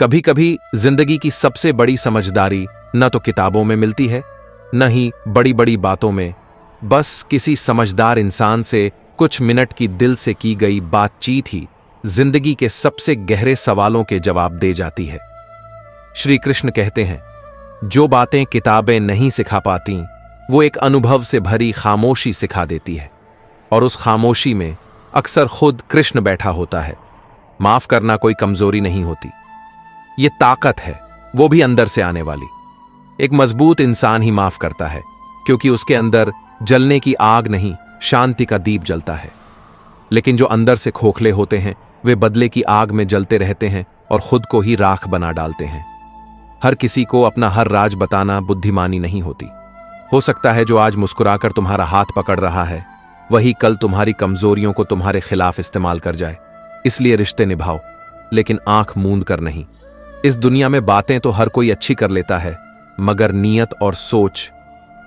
कभी कभी जिंदगी की सबसे बड़ी समझदारी न तो किताबों में मिलती है, न ही बड़ी बड़ी बातों में, बस किसी समझदार इंसान से कुछ मिनट की दिल से की गई बातचीत ही जिंदगी के सबसे गहरे सवालों के जवाब दे जाती है। श्री कृष्ण कहते हैं, जो बातें किताबें नहीं सिखा पाती वो एक अनुभव से भरी खामोशी सिखा देती है, और उस खामोशी में अक्सर खुद कृष्ण बैठा होता है। माफ करना कोई कमजोरी नहीं होती, ये ताकत है, वो भी अंदर से आने वाली। एक मजबूत इंसान ही माफ करता है, क्योंकि उसके अंदर जलने की आग नहीं, शांति का दीप जलता है। लेकिन जो अंदर से खोखले होते हैं वे बदले की आग में जलते रहते हैं और खुद को ही राख बना डालते हैं। हर किसी को अपना हर राज बताना बुद्धिमानी नहीं होती। हो सकता है जो आज मुस्कुराकर तुम्हारा हाथ पकड़ रहा है वही कल तुम्हारी कमजोरियों को तुम्हारे खिलाफ इस्तेमाल कर जाए। इसलिए रिश्ते निभाओ, लेकिन आंख मूंद कर नहीं। इस दुनिया में बातें तो हर कोई अच्छी कर लेता है, मगर नीयत और सोच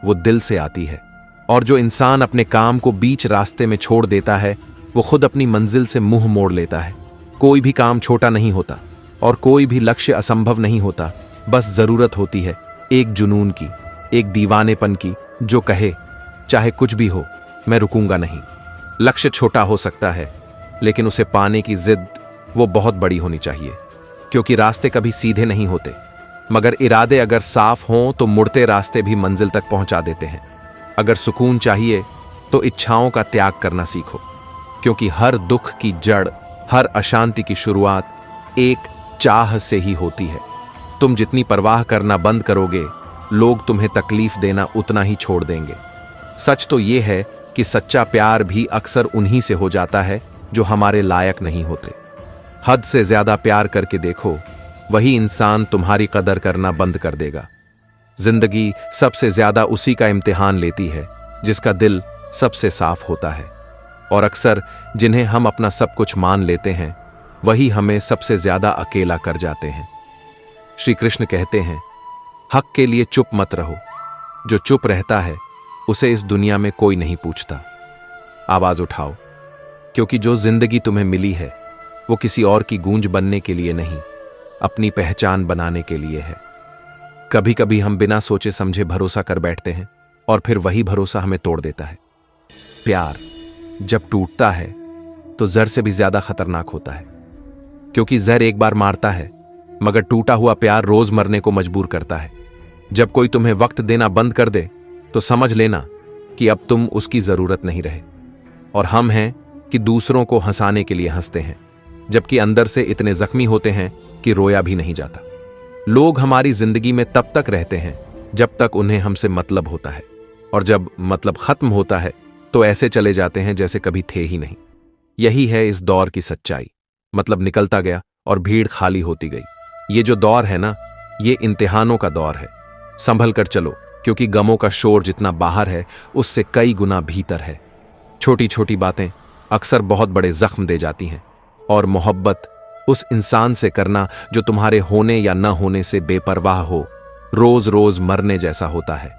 वो दिल से आती है। और जो इंसान अपने काम को बीच रास्ते में छोड़ देता है वो खुद अपनी मंजिल से मुंह मोड़ लेता है। कोई भी काम छोटा नहीं होता और कोई भी लक्ष्य असंभव नहीं होता। बस जरूरत होती है एक जुनून की, एक दीवानेपन की, जो कहे चाहे कुछ भी हो मैं रुकूंगा नहीं। लक्ष्य छोटा हो सकता है, लेकिन उसे पाने की जिद वो बहुत बड़ी होनी चाहिए, क्योंकि रास्ते कभी सीधे नहीं होते, मगर इरादे अगर साफ हों तो मुड़ते रास्ते भी मंजिल तक पहुंचा देते हैं। अगर सुकून चाहिए तो इच्छाओं का त्याग करना सीखो, क्योंकि हर दुख की जड़, हर अशांति की शुरुआत एक चाह से ही होती है। तुम जितनी परवाह करना बंद करोगे, लोग तुम्हें तकलीफ देना उतना ही छोड़ देंगे। सच तो यह है कि सच्चा प्यार भी अक्सर उन्हीं से हो जाता है जो हमारे लायक नहीं होते। हद से ज्यादा प्यार करके देखो, वही इंसान तुम्हारी कदर करना बंद कर देगा। जिंदगी सबसे ज्यादा उसी का इम्तिहान लेती है जिसका दिल सबसे साफ होता है, और अक्सर जिन्हें हम अपना सब कुछ मान लेते हैं वही हमें सबसे ज्यादा अकेला कर जाते हैं। श्री कृष्ण कहते हैं, हक के लिए चुप मत रहो। जो चुप रहता है उसे इस दुनिया में कोई नहीं पूछता। आवाज उठाओ, क्योंकि जो जिंदगी तुम्हें मिली है वो किसी और की गूंज बनने के लिए नहीं, अपनी पहचान बनाने के लिए है। कभी कभी हम बिना सोचे समझे भरोसा कर बैठते हैं और फिर वही भरोसा हमें तोड़ देता है। प्यार जब टूटता है तो जहर से भी ज्यादा खतरनाक होता है, क्योंकि जहर एक बार मारता है, मगर टूटा हुआ प्यार रोज मरने को मजबूर करता है। जब कोई तुम्हें वक्त देना बंद कर दे तो समझ लेना कि अब तुम उसकी जरूरत नहीं रहे। और हम हैं कि दूसरों को हंसाने के लिए हंसते हैं, जबकि अंदर से इतने जख्मी होते हैं कि रोया भी नहीं जाता। लोग हमारी जिंदगी में तब तक रहते हैं जब तक उन्हें हमसे मतलब होता है, और जब मतलब खत्म होता है तो ऐसे चले जाते हैं जैसे कभी थे ही नहीं। यही है इस दौर की सच्चाई। मतलब निकलता गया और भीड़ खाली होती गई। ये जो दौर है ना, ये इम्तिहानों का दौर है। संभल कर चलो, क्योंकि गमों का शोर जितना बाहर है उससे कई गुना भीतर है। छोटी छोटी बातें अक्सर बहुत बड़े जख्म दे जाती हैं, और मोहब्बत उस इंसान से करना जो तुम्हारे होने या न होने से बेपरवाह हो, रोज रोज मरने जैसा होता है।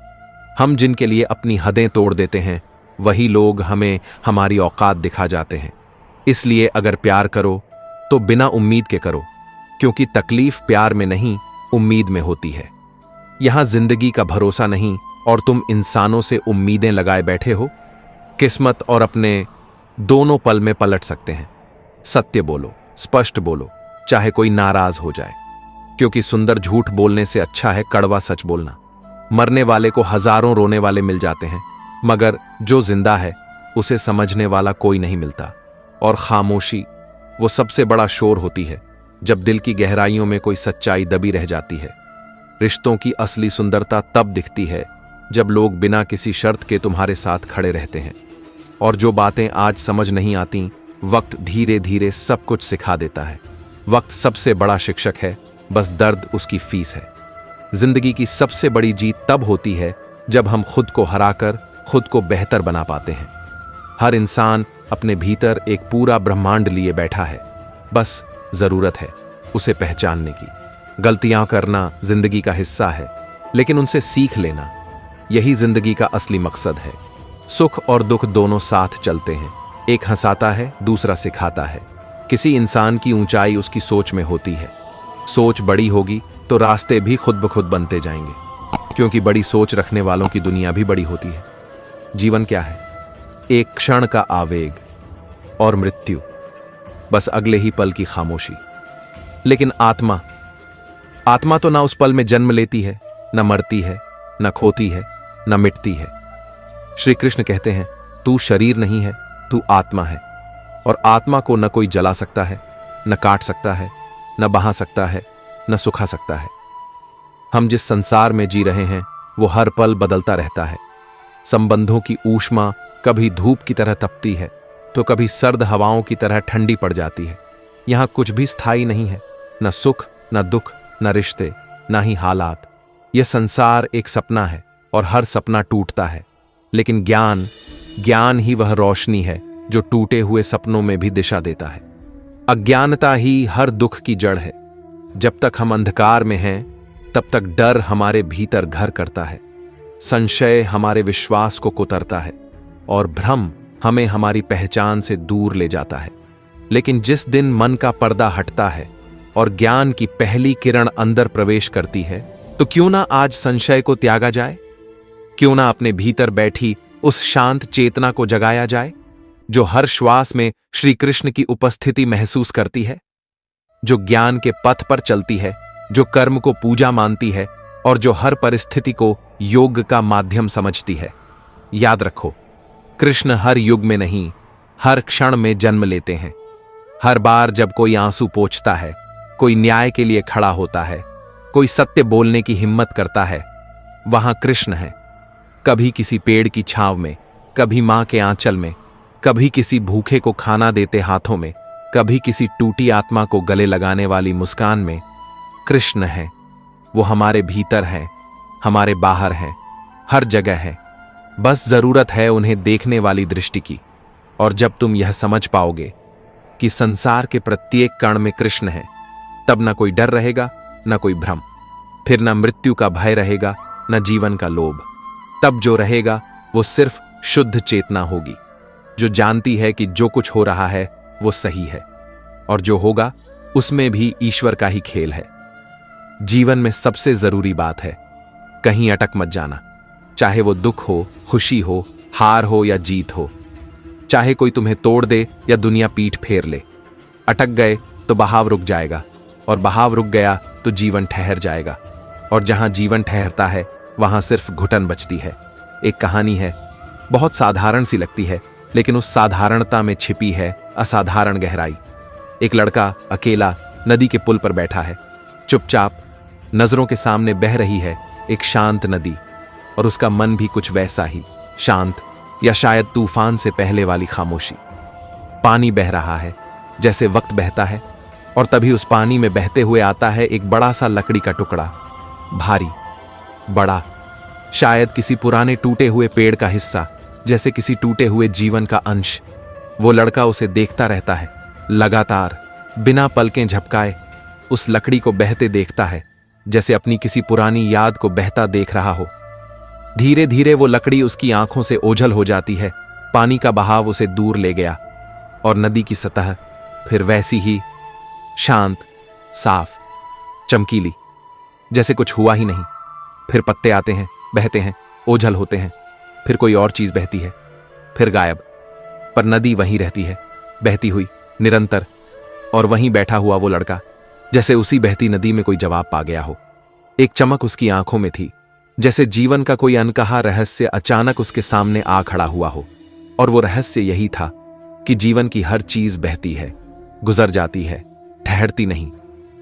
हम जिनके लिए अपनी हदें तोड़ देते हैं वही लोग हमें हमारी औकात दिखा जाते हैं। इसलिए अगर प्यार करो तो बिना उम्मीद के करो, क्योंकि तकलीफ प्यार में नहीं उम्मीद में होती है। यहां जिंदगी का भरोसा नहीं और तुम इंसानों से उम्मीदें लगाए बैठे हो। किस्मत और अपने दोनों पल में पलट सकते हैं। सत्य बोलो, स्पष्ट बोलो, चाहे कोई नाराज हो जाए, क्योंकि सुंदर झूठ बोलने से अच्छा है कड़वा सच बोलना। मरने वाले को हजारों रोने वाले मिल जाते हैं, मगर जो जिंदा है उसे समझने वाला कोई नहीं मिलता। और खामोशी वो सबसे बड़ा शोर होती है जब दिल की गहराइयों में कोई सच्चाई दबी रह जाती है। रिश्तों की असली सुंदरता तब दिखती है जब लोग बिना किसी शर्त के तुम्हारे साथ खड़े रहते हैं। और जो बातें आज समझ नहीं आती, वक्त धीरे धीरे सब कुछ सिखा देता है। वक्त सबसे बड़ा शिक्षक है, बस दर्द उसकी फीस है। जिंदगी की सबसे बड़ी जीत तब होती है जब हम खुद को हराकर खुद को बेहतर बना पाते हैं। हर इंसान अपने भीतर एक पूरा ब्रह्मांड लिए बैठा है, बस जरूरत है उसे पहचानने की। गलतियां करना जिंदगी का हिस्सा है, लेकिन उनसे सीख लेना यही जिंदगी का असली मकसद है। सुख और दुख दोनों साथ चलते हैं, एक हंसाता है, दूसरा सिखाता है। किसी इंसान की ऊंचाई उसकी सोच में होती है, सोच बड़ी होगी तो रास्ते भी खुद ब खुद बनते जाएंगे, क्योंकि बड़ी सोच रखने वालों की दुनिया भी बड़ी होती है। जीवन क्या है? एक क्षण का आवेग और मृत्यु, बस अगले ही पल की खामोशी। लेकिन आत्मा तो ना उस पल में जन्म लेती है, न मरती है, न खोती है, न मिटती है। श्री कृष्ण कहते हैं, तू शरीर नहीं है, तू आत्मा है, और आत्मा को न कोई जला सकता है, न काट सकता है, न बहा सकता है, न सुखा सकता है। हम जिस संसार में जी रहे हैं वो हर पल बदलता रहता है। संबंधों की ऊष्मा कभी धूप की तरह तपती है तो कभी सर्द हवाओं की तरह ठंडी पड़ जाती है। यहां कुछ भी स्थायी नहीं है, न सुख, न दुख, न रिश्ते, न ही हालात। यह संसार एक सपना है और हर सपना टूटता है, लेकिन ज्ञान ही वह रोशनी है जो टूटे हुए सपनों में भी दिशा देता है। अज्ञानता ही हर दुख की जड़ है। जब तक हम अंधकार में हैं तब तक डर हमारे भीतर घर करता है, संशय हमारे विश्वास को कुतरता है और भ्रम हमें हमारी पहचान से दूर ले जाता है। लेकिन जिस दिन मन का पर्दा हटता है और ज्ञान की पहली किरण अंदर प्रवेश करती है, तो क्यों ना आज संशय को त्यागा जाए? क्यों ना अपने भीतर बैठी उस शांत चेतना को जगाया जाए जो हर श्वास में श्री कृष्ण की उपस्थिति महसूस करती है, जो ज्ञान के पथ पर चलती है, जो कर्म को पूजा मानती है और जो हर परिस्थिति को योग का माध्यम समझती है। याद रखो, कृष्ण हर युग में नहीं, हर क्षण में जन्म लेते हैं। हर बार जब कोई आंसू पोंछता है, कोई न्याय के लिए खड़ा होता है, कोई सत्य बोलने की हिम्मत करता है, वहां कृष्ण है। कभी किसी पेड़ की छांव में, कभी मां के आंचल में, कभी किसी भूखे को खाना देते हाथों में, कभी किसी टूटी आत्मा को गले लगाने वाली मुस्कान में। कृष्ण है। वो हमारे भीतर हैं, हमारे बाहर हैं, हर जगह है। बस जरूरत है उन्हें देखने वाली दृष्टि की। और जब तुम यह समझ पाओगे कि संसार के प्रत्येक कण में कृष्ण है, तब न कोई डर रहेगा, न कोई भ्रम, फिर न मृत्यु का भय रहेगा, न जीवन का लोभ। तब जो रहेगा वो सिर्फ शुद्ध चेतना होगी, जो जानती है कि जो कुछ हो रहा है वो सही है, और जो होगा उसमें भी ईश्वर का ही खेल है। जीवन में सबसे जरूरी बात है, कहीं अटक मत जाना। चाहे वो दुख हो, खुशी हो, हार हो या जीत हो, चाहे कोई तुम्हें तोड़ दे या दुनिया पीठ फेर ले। अटक गए तो बहाव रुक जाएगा, और बहाव रुक गया तो जीवन ठहर जाएगा, और जहां जीवन ठहरता है वहां सिर्फ घुटन बचती है। एक कहानी है, बहुत साधारण सी लगती है, लेकिन उस साधारणता में छिपी है असाधारण गहराई। एक लड़का अकेला नदी के पुल पर बैठा है, चुपचाप। नजरों के सामने बह रही है एक शांत नदी, और उसका मन भी कुछ वैसा ही शांत, या शायद तूफान से पहले वाली खामोशी। पानी बह रहा है जैसे वक्त बहता है, और तभी उस पानी में बहते हुए आता है एक बड़ा सा लकड़ी का टुकड़ा, भारी, बड़ा, शायद किसी पुराने टूटे हुए पेड़ का हिस्सा, जैसे किसी टूटे हुए जीवन का अंश। वो लड़का उसे देखता रहता है, लगातार, बिना पलकें झपकाए उस लकड़ी को बहते देखता है, जैसे अपनी किसी पुरानी याद को बहता देख रहा हो। धीरे धीरे वो लकड़ी उसकी आंखों से ओझल हो जाती है, पानी का बहाव उसे दूर ले गया, और नदी की सतह फिर वैसी ही शांत, साफ, चमकीली, जैसे कुछ हुआ ही नहीं। फिर पत्ते आते हैं, बहते हैं, ओझल होते हैं, फिर कोई और चीज बहती है, फिर गायब। पर नदी वहीं रहती है, बहती हुई, निरंतर। और वहीं बैठा हुआ वो लड़का, जैसे उसी बहती नदी में कोई जवाब पा गया हो। एक चमक उसकी आंखों में थी, जैसे जीवन का कोई अनकहा रहस्य अचानक उसके सामने आ खड़ा हुआ हो। और वो रहस्य यही था कि जीवन की हर चीज बहती है, गुजर जाती है, ठहरती नहीं।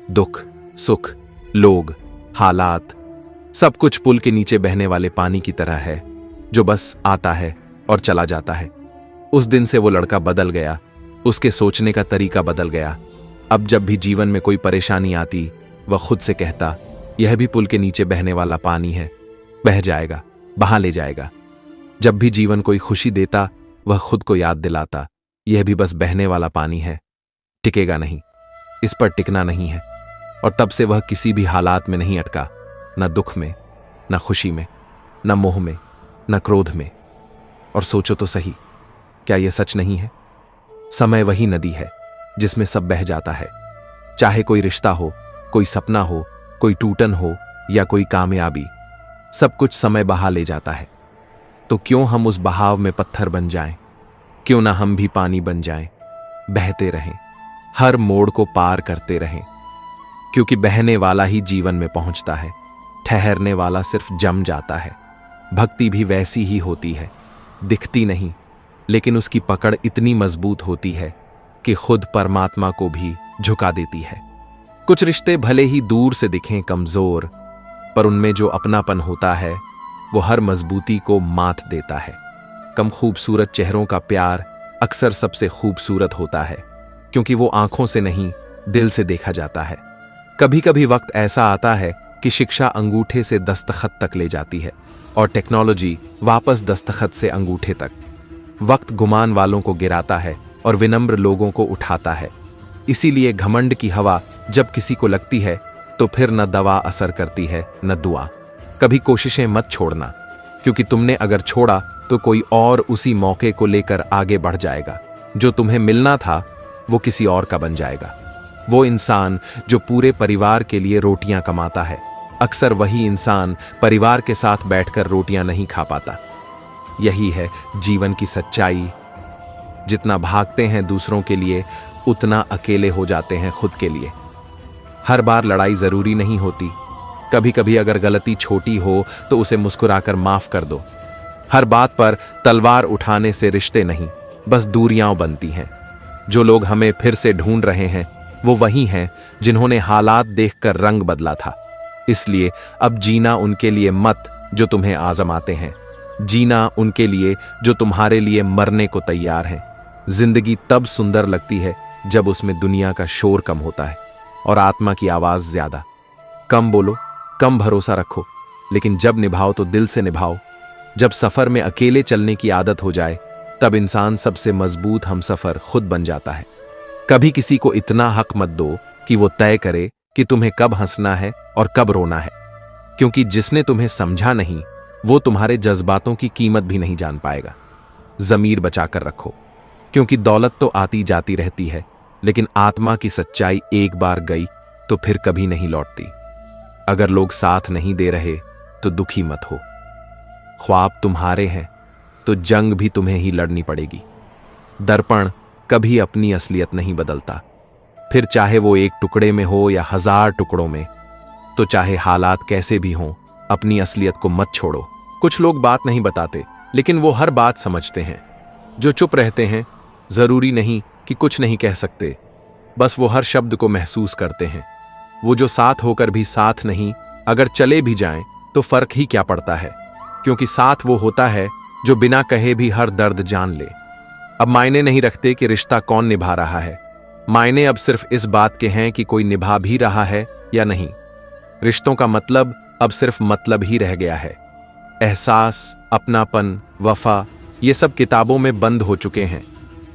दुख, सुख, लोग, हालात, सब कुछ पुल के नीचे बहने वाले पानी की तरह है, जो बस आता है और चला जाता है। उस दिन से वो लड़का बदल गया, उसके सोचने का तरीका बदल गया। अब जब भी जीवन में कोई परेशानी आती, वह खुद से कहता, यह भी पुल के नीचे बहने वाला पानी है, बह जाएगा, बहा ले जाएगा। जब भी जीवन कोई खुशी देता, वह खुद को याद दिलाता, यह भी बस बहने वाला पानी है, टिकेगा नहीं, इस पर टिकना नहीं है। और तब से वह किसी भी हालात में नहीं अटका, न दुख में, न खुशी में, न मोह में, न क्रोध में। और सोचो तो सही, क्या यह सच नहीं है? समय वही नदी है जिसमें सब बह जाता है, चाहे कोई रिश्ता हो, कोई सपना हो, कोई टूटन हो या कोई कामयाबी, सब कुछ समय बहा ले जाता है। तो क्यों हम उस बहाव में पत्थर बन जाएं? क्यों ना हम भी पानी बन जाएं, बहते रहें, हर मोड़ को पार करते रहें। क्योंकि बहने वाला ही जीवन में पहुंचता है, ठहरने वाला सिर्फ जम जाता है। भक्ति भी वैसी ही होती है, दिखती नहीं, लेकिन उसकी पकड़ इतनी मजबूत होती है कि खुद परमात्मा को भी झुका देती है। कुछ रिश्ते भले ही दूर से दिखें कमजोर, पर उनमें जो अपनापन होता है वो हर मजबूती को मात देता है। कम खूबसूरत चेहरों का प्यार अक्सर सबसे खूबसूरत होता है, क्योंकि वो आंखों से नहीं, दिल से देखा जाता है। कभी कभी वक्त ऐसा आता है कि शिक्षा अंगूठे से दस्तखत तक ले जाती है और टेक्नोलॉजी वापस दस्तखत से अंगूठे तक। वक्त गुमान वालों को गिराता है और विनम्र लोगों को उठाता है। इसीलिए घमंड की हवा जब किसी को लगती है तो फिर न दवा असर करती है न दुआ। कभी कोशिशें मत छोड़ना, क्योंकि तुमने अगर छोड़ा तो कोई और उसी मौके को लेकर आगे बढ़ जाएगा। जो तुम्हें मिलना था वो किसी और का बन जाएगा। वो इंसान जो पूरे परिवार के लिए रोटियां कमाता है, अक्सर वही इंसान परिवार के साथ बैठकर रोटियां नहीं खा पाता। यही है जीवन की सच्चाई। जितना भागते हैं दूसरों के लिए, उतना अकेले हो जाते हैं खुद के लिए। हर बार लड़ाई जरूरी नहीं होती। कभी कभी अगर गलती छोटी हो तो उसे मुस्कुराकर माफ कर दो। हर बात पर तलवार उठाने से रिश्ते नहीं, बस दूरियां बनती हैं। जो लोग हमें फिर से ढूंढ रहे हैं वो वही हैं जिन्होंने हालात देखकर रंग बदला था। इसलिए अब जीना उनके लिए मत जो तुम्हें आजमाते हैं, जीना उनके लिए जो तुम्हारे लिए मरने को तैयार हैं। जिंदगी तब सुंदर लगती है जब उसमें दुनिया का शोर कम होता है और आत्मा की आवाज ज्यादा। कम बोलो, कम भरोसा रखो, लेकिन जब निभाओ तो दिल से निभाओ। जब सफर में अकेले चलने की आदत हो जाए, तब इंसान सबसे मजबूत हमसफर खुद बन जाता है। कभी किसी को इतना हक मत दो कि वो तय करे कि तुम्हें कब हंसना है और कब रोना है, क्योंकि जिसने तुम्हें समझा नहीं वो तुम्हारे जज्बातों की कीमत भी नहीं जान पाएगा। जमीर बचाकर रखो, क्योंकि दौलत तो आती जाती रहती है, लेकिन आत्मा की सच्चाई एक बार गई तो फिर कभी नहीं लौटती। अगर लोग साथ नहीं दे रहे तो दुखी मत हो। ख्वाब तुम्हारे हैं तो जंग भी तुम्हें ही लड़नी पड़ेगी। दर्पण कभी अपनी असलियत नहीं बदलता, फिर चाहे वो एक टुकड़े में हो या 1000 टुकड़ों में। तो चाहे हालात कैसे भी हों, अपनी असलियत को मत छोड़ो। कुछ लोग बात नहीं बताते, लेकिन वो हर बात समझते हैं। जो चुप रहते हैं, जरूरी नहीं कि कुछ नहीं कह सकते, बस वो हर शब्द को महसूस करते हैं। वो जो साथ होकर भी साथ नहीं, अगर चले भी जाएं तो फर्क ही क्या पड़ता है, क्योंकि साथ वो होता है जो बिना कहे भी हर दर्द जान ले। अब मायने नहीं रखते कि रिश्ता कौन निभा रहा है, मायने अब सिर्फ इस बात के हैं कि कोई निभा भी रहा है या नहीं। रिश्तों का मतलब अब सिर्फ मतलब ही रह गया है। एहसास, अपनापन, वफा, ये सब किताबों में बंद हो चुके हैं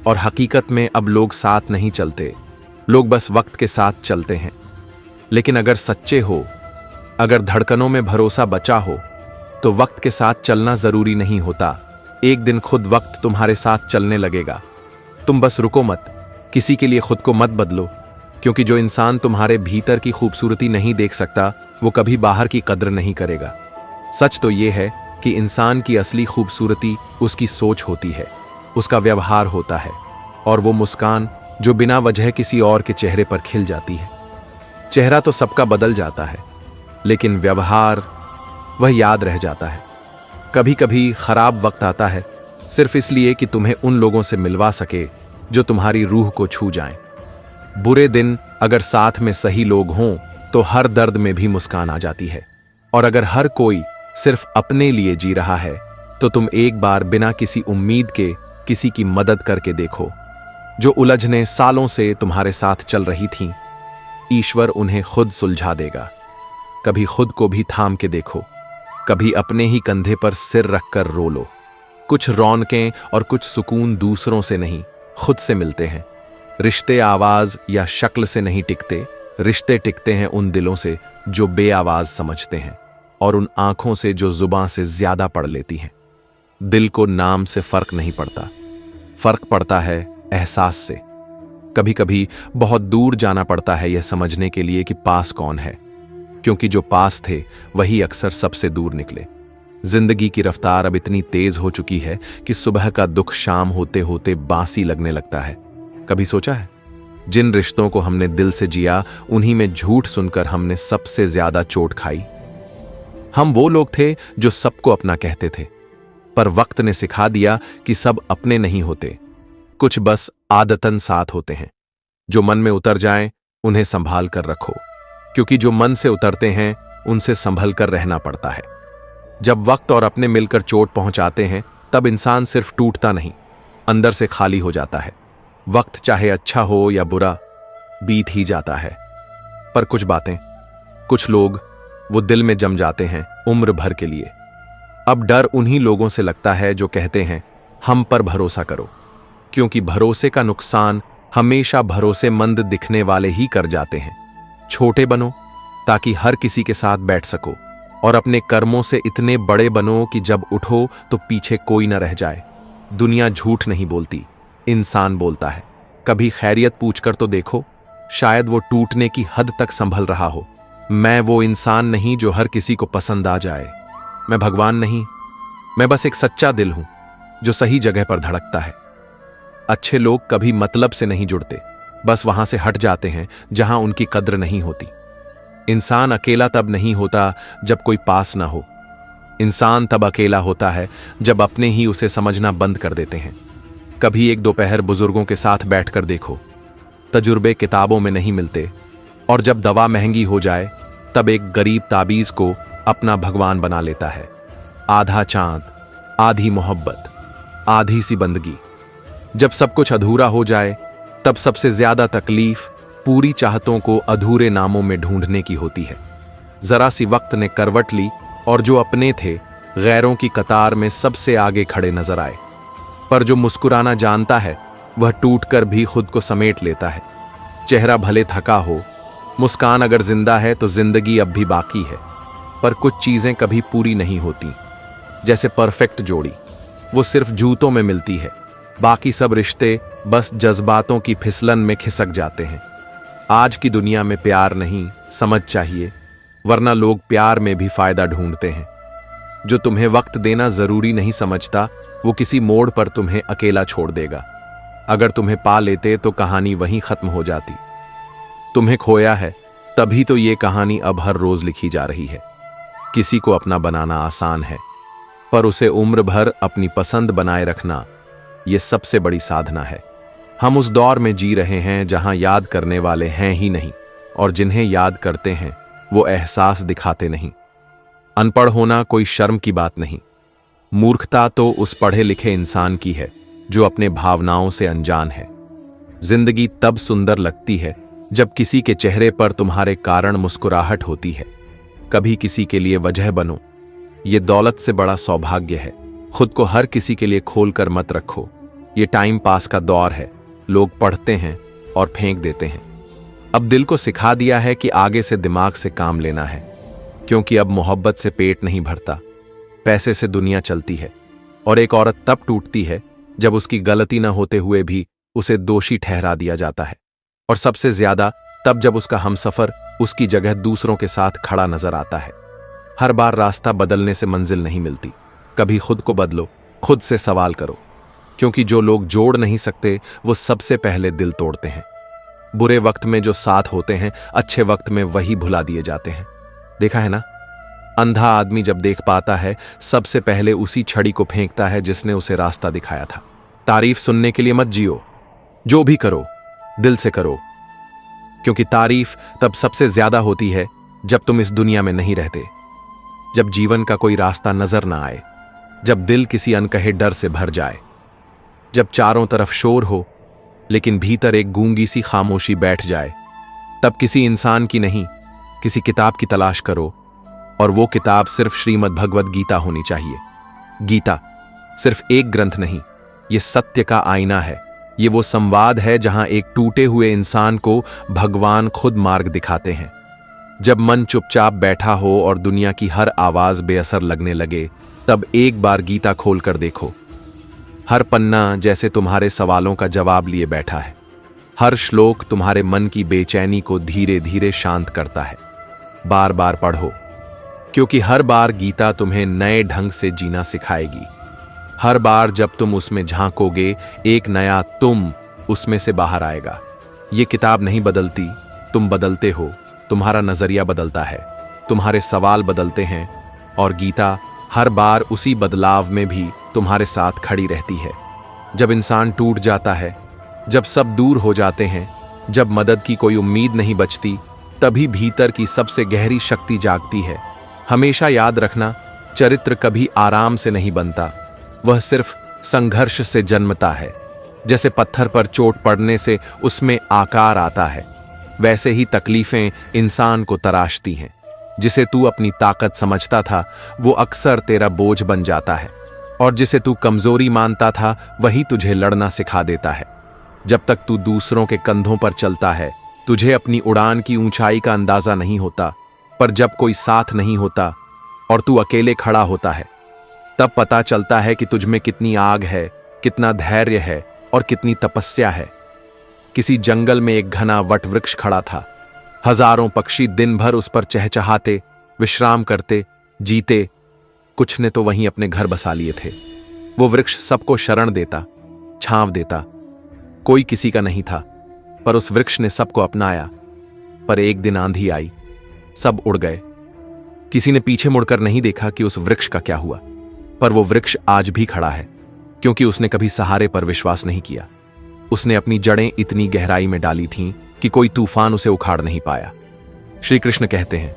और हकीकत में अब लोग साथ नहीं चलते, लोग बस वक्त के साथ चलते हैं। लेकिन अगर सच्चे हो, अगर धड़कनों में भरोसा बचा हो, तो वक्त के साथ चलना जरूरी नहीं होता। एक दिन खुद वक्त तुम्हारे साथ चलने लगेगा। तुम बस रुको मत, किसी के लिए खुद को मत बदलो, क्योंकि जो इंसान तुम्हारे भीतर की खूबसूरती नहीं देख सकता वो कभी बाहर की कद्र नहीं करेगा। सच तो ये है कि इंसान की असली खूबसूरती उसकी सोच होती है, उसका व्यवहार होता है, और वो मुस्कान जो बिना वजह किसी और के चेहरे पर खिल जाती है। चेहरा तो सबका बदल जाता है, लेकिन व्यवहार वह याद रह जाता है। कभी कभी खराब वक्त आता है सिर्फ इसलिए कि तुम्हें उन लोगों से मिलवा सके जो तुम्हारी रूह को छू जाएं। बुरे दिन अगर साथ में सही लोग हों तो हर दर्द में भी मुस्कान आ जाती है। और अगर हर कोई सिर्फ अपने लिए जी रहा है तो तुम एक बार बिना किसी उम्मीद के किसी की मदद करके देखो। जो उलझने सालों से तुम्हारे साथ चल रही थीं, ईश्वर उन्हें खुद सुलझा देगा। कभी खुद को भी थाम के देखो, कभी अपने ही कंधे पर सिर रखकर रो लो। कुछ रौनकें और कुछ सुकून दूसरों से नहीं, खुद से मिलते हैं। रिश्ते आवाज या शक्ल से नहीं टिकते, रिश्ते टिकते हैं उन दिलों से जो बेआवाज समझते हैं, और उन आंखों से जो जुबान से ज्यादा पढ़ लेती हैं। दिल को नाम से फर्क नहीं पड़ता, फर्क पड़ता है एहसास से। कभी कभी बहुत दूर जाना पड़ता है यह समझने के लिए कि पास कौन है, क्योंकि जो पास थे वही अक्सर सबसे दूर निकले। जिंदगी की रफ्तार अब इतनी तेज हो चुकी है कि सुबह का दुख शाम होते होते बासी लगने लगता है। कभी सोचा है, जिन रिश्तों को हमने दिल से जिया उन्हीं में झूठ सुनकर हमने सबसे ज्यादा चोट खाई। हम वो लोग थे जो सबको अपना कहते थे, पर वक्त ने सिखा दिया कि सब अपने नहीं होते, कुछ बस आदतन साथ होते हैं। जो मन में उतर जाएं उन्हें संभाल कर रखो, क्योंकि जो मन से उतरते हैं उनसे संभल कर रहना पड़ता है। जब वक्त और अपने मिलकर चोट पहुंचाते हैं तब इंसान सिर्फ टूटता नहीं, अंदर से खाली हो जाता है। वक्त चाहे अच्छा हो या बुरा, बीत ही जाता है। पर कुछ बातें, कुछ लोग वो दिल में जम जाते हैं उम्र भर के लिए। अब डर उन्हीं लोगों से लगता है जो कहते हैं हम पर भरोसा करो, क्योंकि भरोसे का नुकसान हमेशा भरोसेमंद दिखने वाले ही कर जाते हैं। छोटे बनो ताकि हर किसी के साथ बैठ सको, और अपने कर्मों से इतने बड़े बनो कि जब उठो तो पीछे कोई न रह जाए। दुनिया झूठ नहीं बोलती, इंसान बोलता है। कभी खैरियत पूछकर तो देखो, शायद वो टूटने की हद तक संभल रहा हो। मैं वो इंसान नहीं जो हर किसी को पसंद आ जाए, मैं भगवान नहीं, मैं बस एक सच्चा दिल हूं जो सही जगह पर धड़कता है। अच्छे लोग कभी मतलब से नहीं जुड़ते, बस वहां से हट जाते हैं जहां उनकी कद्र नहीं होती। इंसान अकेला तब नहीं होता जब कोई पास ना हो। इंसान तब अकेला होता है जब अपने ही उसे समझना बंद कर देते हैं। कभी एक दोपहर बुजुर्गों के साथ बैठकर देखो, तजुर्बे किताबों में नहीं मिलते। और जब दवा महंगी हो जाए तब एक गरीब ताबीज को अपना भगवान बना लेता है। आधा चांद, आधी मोहब्बत, आधी सी बंदगी। जब सब कुछ अधूरा हो जाए तब सबसे ज्यादा तकलीफ पूरी चाहतों को अधूरे नामों में ढूंढने की होती है। जरा सी वक्त ने करवट ली और जो अपने थे गैरों की कतार में सबसे आगे खड़े नजर आए। पर जो मुस्कुराना जानता है वह टूटकर भी खुद को समेट लेता है। चेहरा भले थका हो, मुस्कान अगर जिंदा है तो जिंदगी अब भी बाकी है। पर कुछ चीजें कभी पूरी नहीं होती, जैसे परफेक्ट जोड़ी, वो सिर्फ जूतों में मिलती है। बाकी सब रिश्ते बस जज्बातों की फिसलन में खिसक जाते हैं। आज की दुनिया में प्यार नहीं, समझ चाहिए, वरना लोग प्यार में भी फायदा ढूंढते हैं। जो तुम्हें वक्त देना जरूरी नहीं समझता वो किसी मोड़ पर तुम्हें अकेला छोड़ देगा। अगर तुम्हें पा लेते तो कहानी वहीं खत्म हो जाती। तुम्हें खोया है तभी तो ये कहानी अब हर रोज लिखी जा रही है। किसी को अपना बनाना आसान है, पर उसे उम्र भर अपनी पसंद बनाए रखना ये सबसे बड़ी साधना है। हम उस दौर में जी रहे हैं जहां याद करने वाले हैं ही नहीं, और जिन्हें याद करते हैं वो एहसास दिखाते नहीं। अनपढ़ होना कोई शर्म की बात नहीं, मूर्खता तो उस पढ़े लिखे इंसान की है जो अपने भावनाओं से अनजान है। जिंदगी तब सुंदर लगती है जब किसी के चेहरे पर तुम्हारे कारण मुस्कुराहट होती है। कभी किसी के लिए वजह बनो, ये दौलत से बड़ा सौभाग्य है। खुद को हर किसी के लिए खोलकर मत रखो, ये टाइम पास का दौर है। लोग पढ़ते हैं और फेंक देते हैं। अब दिल को सिखा दिया है कि आगे से दिमाग से काम लेना है, क्योंकि अब मोहब्बत से पेट नहीं भरता, पैसे से दुनिया चलती है। और एक औरत तब टूटती है जब उसकी गलती न होते हुए भी उसे दोषी ठहरा दिया जाता है, और सबसे ज्यादा तब जब उसका हमसफर उसकी जगह दूसरों के साथ खड़ा नजर आता है। हर बार रास्ता बदलने से मंजिल नहीं मिलती। कभी खुद को बदलो, खुद से सवाल करो, क्योंकि जो लोग जोड़ नहीं सकते वो सबसे पहले दिल तोड़ते हैं। बुरे वक्त में जो साथ होते हैं अच्छे वक्त में वही भुला दिए जाते हैं। देखा है ना, अंधा आदमी जब देख पाता है सबसे पहले उसी छड़ी को फेंकता है जिसने उसे रास्ता दिखाया था। तारीफ सुनने के लिए मत जियो, जो भी करो दिल से करो, क्योंकि तारीफ तब सबसे ज्यादा होती है जब तुम इस दुनिया में नहीं रहते, जब जीवन का कोई रास्ता नजर ना आए, जब दिल किसी अनकहे डर से भर जाए, जब चारों तरफ शोर हो लेकिन भीतर एक गूंगी सी खामोशी बैठ जाए। तब किसी इंसान की नहीं, किसी किताब की तलाश करो, और वो किताब सिर्फ श्रीमद् भगवद गीता होनी चाहिए। गीता सिर्फ एक ग्रंथ नहीं, ये सत्य का आईना है। ये वो संवाद है जहां एक टूटे हुए इंसान को भगवान खुद मार्ग दिखाते हैं। जब मन चुपचाप बैठा हो और दुनिया की हर आवाज बेअसर लगने लगे, तब एक बार गीता खोलकर देखो। हर पन्ना जैसे तुम्हारे सवालों का जवाब लिए बैठा है। हर श्लोक तुम्हारे मन की बेचैनी को धीरे धीरे शांत करता है। बार बार पढ़ो, क्योंकि हर बार गीता तुम्हें नए ढंग से जीना सिखाएगी। हर बार जब तुम उसमें झांकोगे, एक नया तुम उसमें से बाहर आएगा। ये किताब नहीं बदलती, तुम बदलते हो। तुम्हारा नजरिया बदलता है, तुम्हारे सवाल बदलते हैं, और गीता हर बार उसी बदलाव में भी तुम्हारे साथ खड़ी रहती है। जब इंसान टूट जाता है, जब सब दूर हो जाते हैं, जब मदद की कोई उम्मीद नहीं बचती, तभी भीतर की सबसे गहरी शक्ति जागती है। हमेशा याद रखना, चरित्र कभी आराम से नहीं बनता, वह सिर्फ संघर्ष से जन्मता है। जैसे पत्थर पर चोट पड़ने से उसमें आकार आता है, वैसे ही तकलीफें इंसान को तराशती हैं। जिसे तू अपनी ताकत समझता था, वो अक्सर तेरा बोझ बन जाता है, और जिसे तू कमजोरी मानता था, वही तुझे लड़ना सिखा देता है। जब तक तू दूसरों के कंधों पर चलता है, तुझे अपनी उड़ान की ऊंचाई का अंदाजा नहीं होता, पर जब कोई साथ नहीं होता और तू अकेले खड़ा होता है, तब पता चलता है कि तुझमें कितनी आग है, कितना धैर्य है और कितनी तपस्या है। किसी जंगल में एक घना वट वृक्ष खड़ा था। हजारों पक्षी दिन भर उस पर चहचहाते, विश्राम करते, जीते। कुछ ने तो वहीं अपने घर बसा लिए थे। वो वृक्ष सबको शरण देता, छांव देता। कोई किसी का नहीं था, पर उस वृक्ष ने सबको अपनाया। पर एक दिन आंधी आई, सब उड़ गए। किसी ने पीछे मुड़कर नहीं देखा कि उस वृक्ष का क्या हुआ। पर वो वृक्ष आज भी खड़ा है, क्योंकि उसने कभी सहारे पर विश्वास नहीं किया। उसने अपनी जड़ें इतनी गहराई में डाली थीं कि कोई तूफान उसे उखाड़ नहीं पाया। श्री कृष्ण कहते हैं,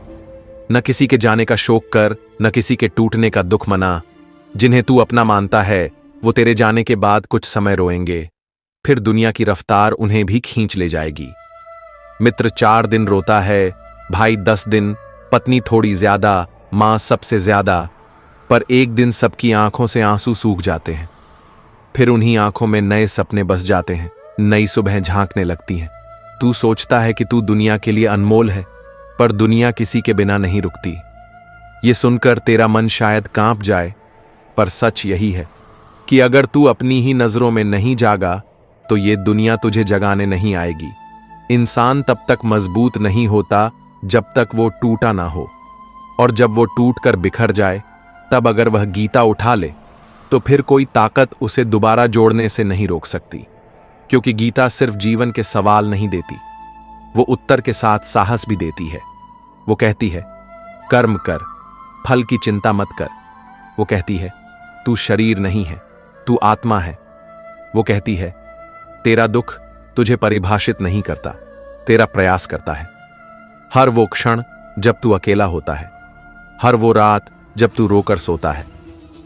न किसी के जाने का शोक कर, न किसी के टूटने का दुख मना। जिन्हें तू अपना मानता है, वो तेरे जाने के बाद कुछ समय रोएंगे, फिर दुनिया की रफ्तार उन्हें भी खींच ले जाएगी। मित्र 4 दिन रोता है, भाई 10 दिन, पत्नी थोड़ी ज्यादा, मां सबसे ज्यादा। पर एक दिन सबकी आंखों से आंसू सूख जाते हैं। फिर उन्हीं आंखों में नए सपने बस जाते हैं, नई सुबह झांकने लगती हैं। तू सोचता है कि तू दुनिया के लिए अनमोल है, पर दुनिया किसी के बिना नहीं रुकती। ये सुनकर तेरा मन शायद कांप जाए, पर सच यही है कि अगर तू अपनी ही नजरों में नहीं जागा, तो ये दुनिया तुझे जगाने नहीं आएगी। इंसान तब तक मजबूत नहीं होता जब तक वो टूटा ना हो, और जब वो टूट कर बिखर जाए, तब अगर वह गीता उठा ले, तो फिर कोई ताकत उसे दोबारा जोड़ने से नहीं रोक सकती। क्योंकि गीता सिर्फ जीवन के सवाल नहीं देती, वो उत्तर के साथ साहस भी देती है। वो कहती है, कर्म कर, फल की चिंता मत कर। वो कहती है, तू शरीर नहीं है, तू आत्मा है। वो कहती है, तेरा दुख तुझे परिभाषित नहीं करता, तेरा प्रयास करता है। हर वो क्षण जब तू अकेला होता है, हर वो रात जब तू रोकर सोता है,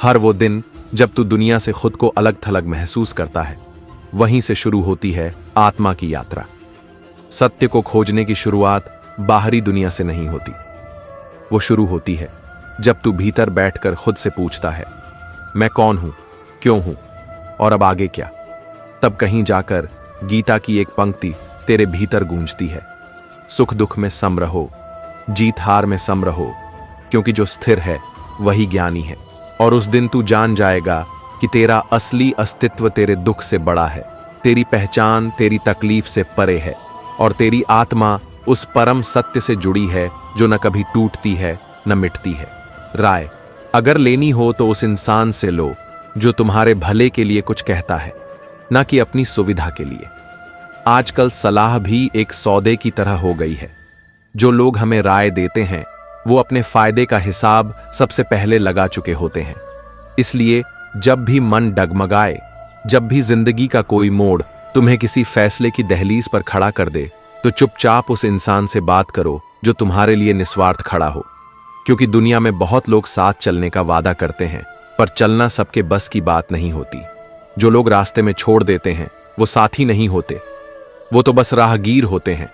हर वो दिन जब तू दुनिया से खुद को अलग थलग महसूस करता है, वहीं से शुरू होती है आत्मा की यात्रा। सत्य को खोजने की शुरुआत बाहरी दुनिया से नहीं होती, वो शुरू होती है जब तू भीतर बैठकर खुद से पूछता है, मैं कौन हूं, क्यों हूं और अब आगे क्या। तब कहीं जाकर गीता की एक पंक्ति तेरे भीतर गूंजती है, सुख दुख में सम रहो, जीत हार में सम रहो, क्योंकि जो स्थिर है वही ज्ञानी है। और उस दिन तू जान जाएगा कि तेरा असली अस्तित्व तेरे दुख से बड़ा है, तेरी पहचान तेरी तकलीफ से परे है, और तेरी आत्मा उस परम सत्य से जुड़ी है जो न कभी टूटती है न मिटती है। राय अगर लेनी हो तो उस इंसान से लो जो तुम्हारे भले के लिए कुछ कहता है, ना कि अपनी सुविधा के लिए। आजकल सलाह भी एक सौदे की तरह हो गई है। जो लोग हमें राय देते हैं, वो अपने फायदे का हिसाब सबसे पहले लगा चुके होते हैं। इसलिए जब भी मन डगमगाए, जब भी जिंदगी का कोई मोड़ तुम्हें किसी फैसले की दहलीज पर खड़ा कर दे, तो चुपचाप उस इंसान से बात करो जो तुम्हारे लिए निस्वार्थ खड़ा हो। क्योंकि दुनिया में बहुत लोग साथ चलने का वादा करते हैं, पर चलना सबके बस की बात नहीं होती। जो लोग रास्ते में छोड़ देते हैं, वो साथी नहीं होते, वो तो बस राहगीर होते हैं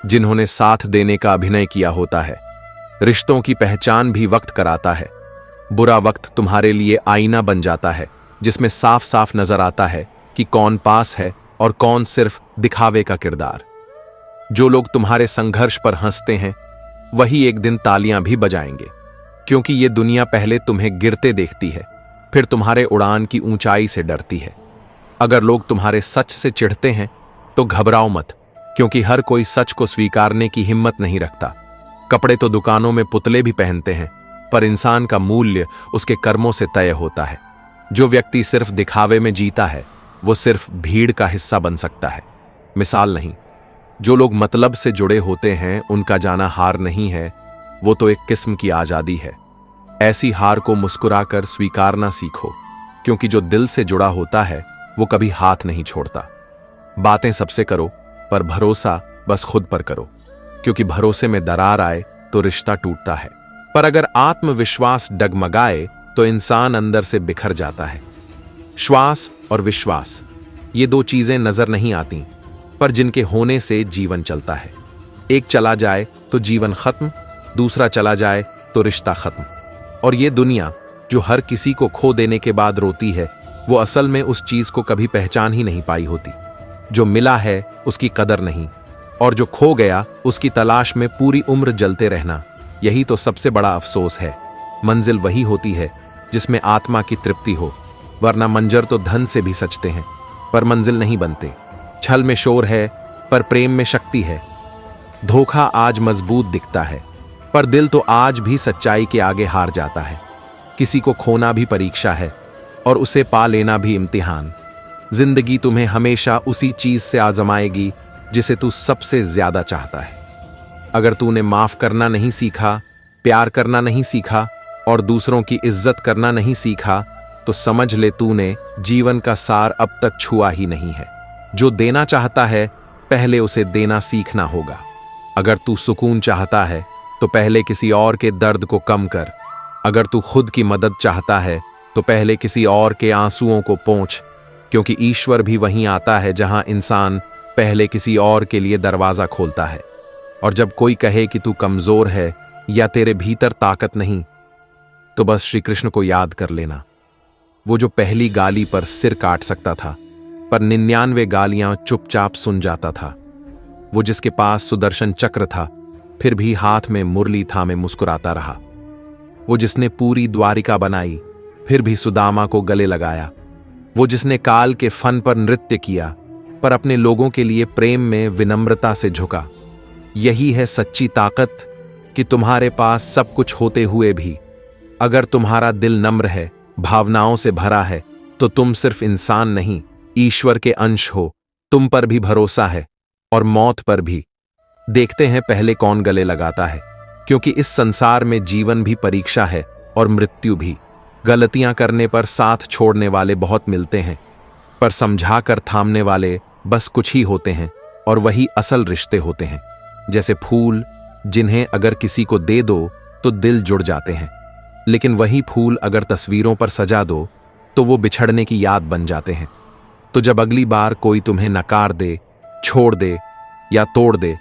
जिन्होंने साथ देने का अभिनय किया होता है। रिश्तों की पहचान भी वक्त कराता है। बुरा वक्त तुम्हारे लिए आईना बन जाता है, जिसमें साफ साफ नजर आता है कि कौन पास है और कौन सिर्फ दिखावे का किरदार। जो लोग तुम्हारे संघर्ष पर हंसते हैं, वही एक दिन तालियां भी बजाएंगे, क्योंकि ये दुनिया पहले तुम्हें गिरते देखती है, फिर तुम्हारे उड़ान की ऊंचाई से डरती है। अगर लोग तुम्हारे सच से चिढ़ते हैं, तो घबराओ मत, क्योंकि हर कोई सच को स्वीकारने की हिम्मत नहीं रखता। कपड़े तो दुकानों में पुतले भी पहनते हैं, पर इंसान का मूल्य उसके कर्मों से तय होता है। जो व्यक्ति सिर्फ दिखावे में जीता है, वो सिर्फ भीड़ का हिस्सा बन सकता है, मिसाल नहीं। जो लोग मतलब से जुड़े होते हैं, उनका जाना हार नहीं है, वो तो एक किस्म की आजादी है। ऐसी हार को मुस्कुराकर स्वीकारना सीखो, क्योंकि जो दिल से जुड़ा होता है वो कभी हाथ नहीं छोड़ता। बातें सबसे करो, पर भरोसा बस खुद पर करो, क्योंकि भरोसे में दरार आए तो रिश्ता टूटता है, पर अगर आत्मविश्वास डगमगाए तो इंसान अंदर से बिखर जाता है। श्वास और विश्वास, ये दो चीजें नजर नहीं आती, पर जिनके होने से जीवन चलता है। एक चला जाए तो जीवन खत्म, दूसरा चला जाए तो रिश्ता खत्म। और ये दुनिया जो हर किसी को खो देने के बाद रोती है, वो असल में उस चीज को कभी पहचान ही नहीं पाई होती। जो मिला है उसकी कदर नहीं, और जो खो गया उसकी तलाश में पूरी उम्र जलते रहना, यही तो सबसे बड़ा अफसोस है। मंजिल वही होती है जिसमें आत्मा की तृप्ति हो, वरना मंजर तो धन से भी सजते हैं, पर मंजिल नहीं बनते। छल में शोर है, पर प्रेम में शक्ति है। धोखा आज मजबूत दिखता है, पर दिल तो आज भी सच्चाई के आगे हार जाता है। किसी को खोना भी परीक्षा है, और उसे पा लेना भी इम्तिहान। जिंदगी तुम्हें हमेशा उसी चीज से आजमाएगी जिसे तू सबसे ज्यादा चाहता है। अगर तूने माफ करना नहीं सीखा, प्यार करना नहीं सीखा और दूसरों की इज्जत करना नहीं सीखा, तो समझ ले तूने जीवन का सार अब तक छुआ ही नहीं है। जो देना चाहता है, पहले उसे देना सीखना होगा। अगर तू सुकून चाहता है, तो पहले किसी और के दर्द को कम कर। अगर तू खुद की मदद चाहता है, तो पहले किसी और के आंसुओं को पोंछ, क्योंकि ईश्वर भी वहीं आता है जहां इंसान पहले किसी और के लिए दरवाजा खोलता है। और जब कोई कहे कि तू कमजोर है या तेरे भीतर ताकत नहीं, तो बस श्री कृष्ण को याद कर लेना। वो जो पहली गाली पर सिर काट सकता था, पर 99 गालियां चुपचाप सुन जाता था। वो जिसके पास सुदर्शन चक्र था, फिर भी हाथ में मुरली थामे मुस्कुराता रहा। वो जिसने पूरी द्वारिका बनाई, फिर भी सुदामा को गले लगाया। वो जिसने काल के फन पर नृत्य किया, पर अपने लोगों के लिए प्रेम में विनम्रता से झुका। यही है सच्ची ताकत, कि तुम्हारे पास सब कुछ होते हुए भी अगर तुम्हारा दिल नम्र है, भावनाओं से भरा है, तो तुम सिर्फ इंसान नहीं, ईश्वर के अंश हो। तुम पर भी भरोसा है, और मौत पर भी। देखते हैं पहले कौन गले लगाता है, क्योंकि इस संसार में जीवन भी परीक्षा है और मृत्यु भी। गलतियां करने पर साथ छोड़ने वाले बहुत मिलते हैं, पर समझा कर थामने वाले बस कुछ ही होते हैं, और वही असल रिश्ते होते हैं। जैसे फूल, जिन्हें अगर किसी को दे दो तो दिल जुड़ जाते हैं, लेकिन वही फूल अगर तस्वीरों पर सजा दो तो वो बिछड़ने की याद बन जाते हैं। तो जब अगली बार कोई तुम्हें नकार दे, छोड़ दे या तोड़ दे,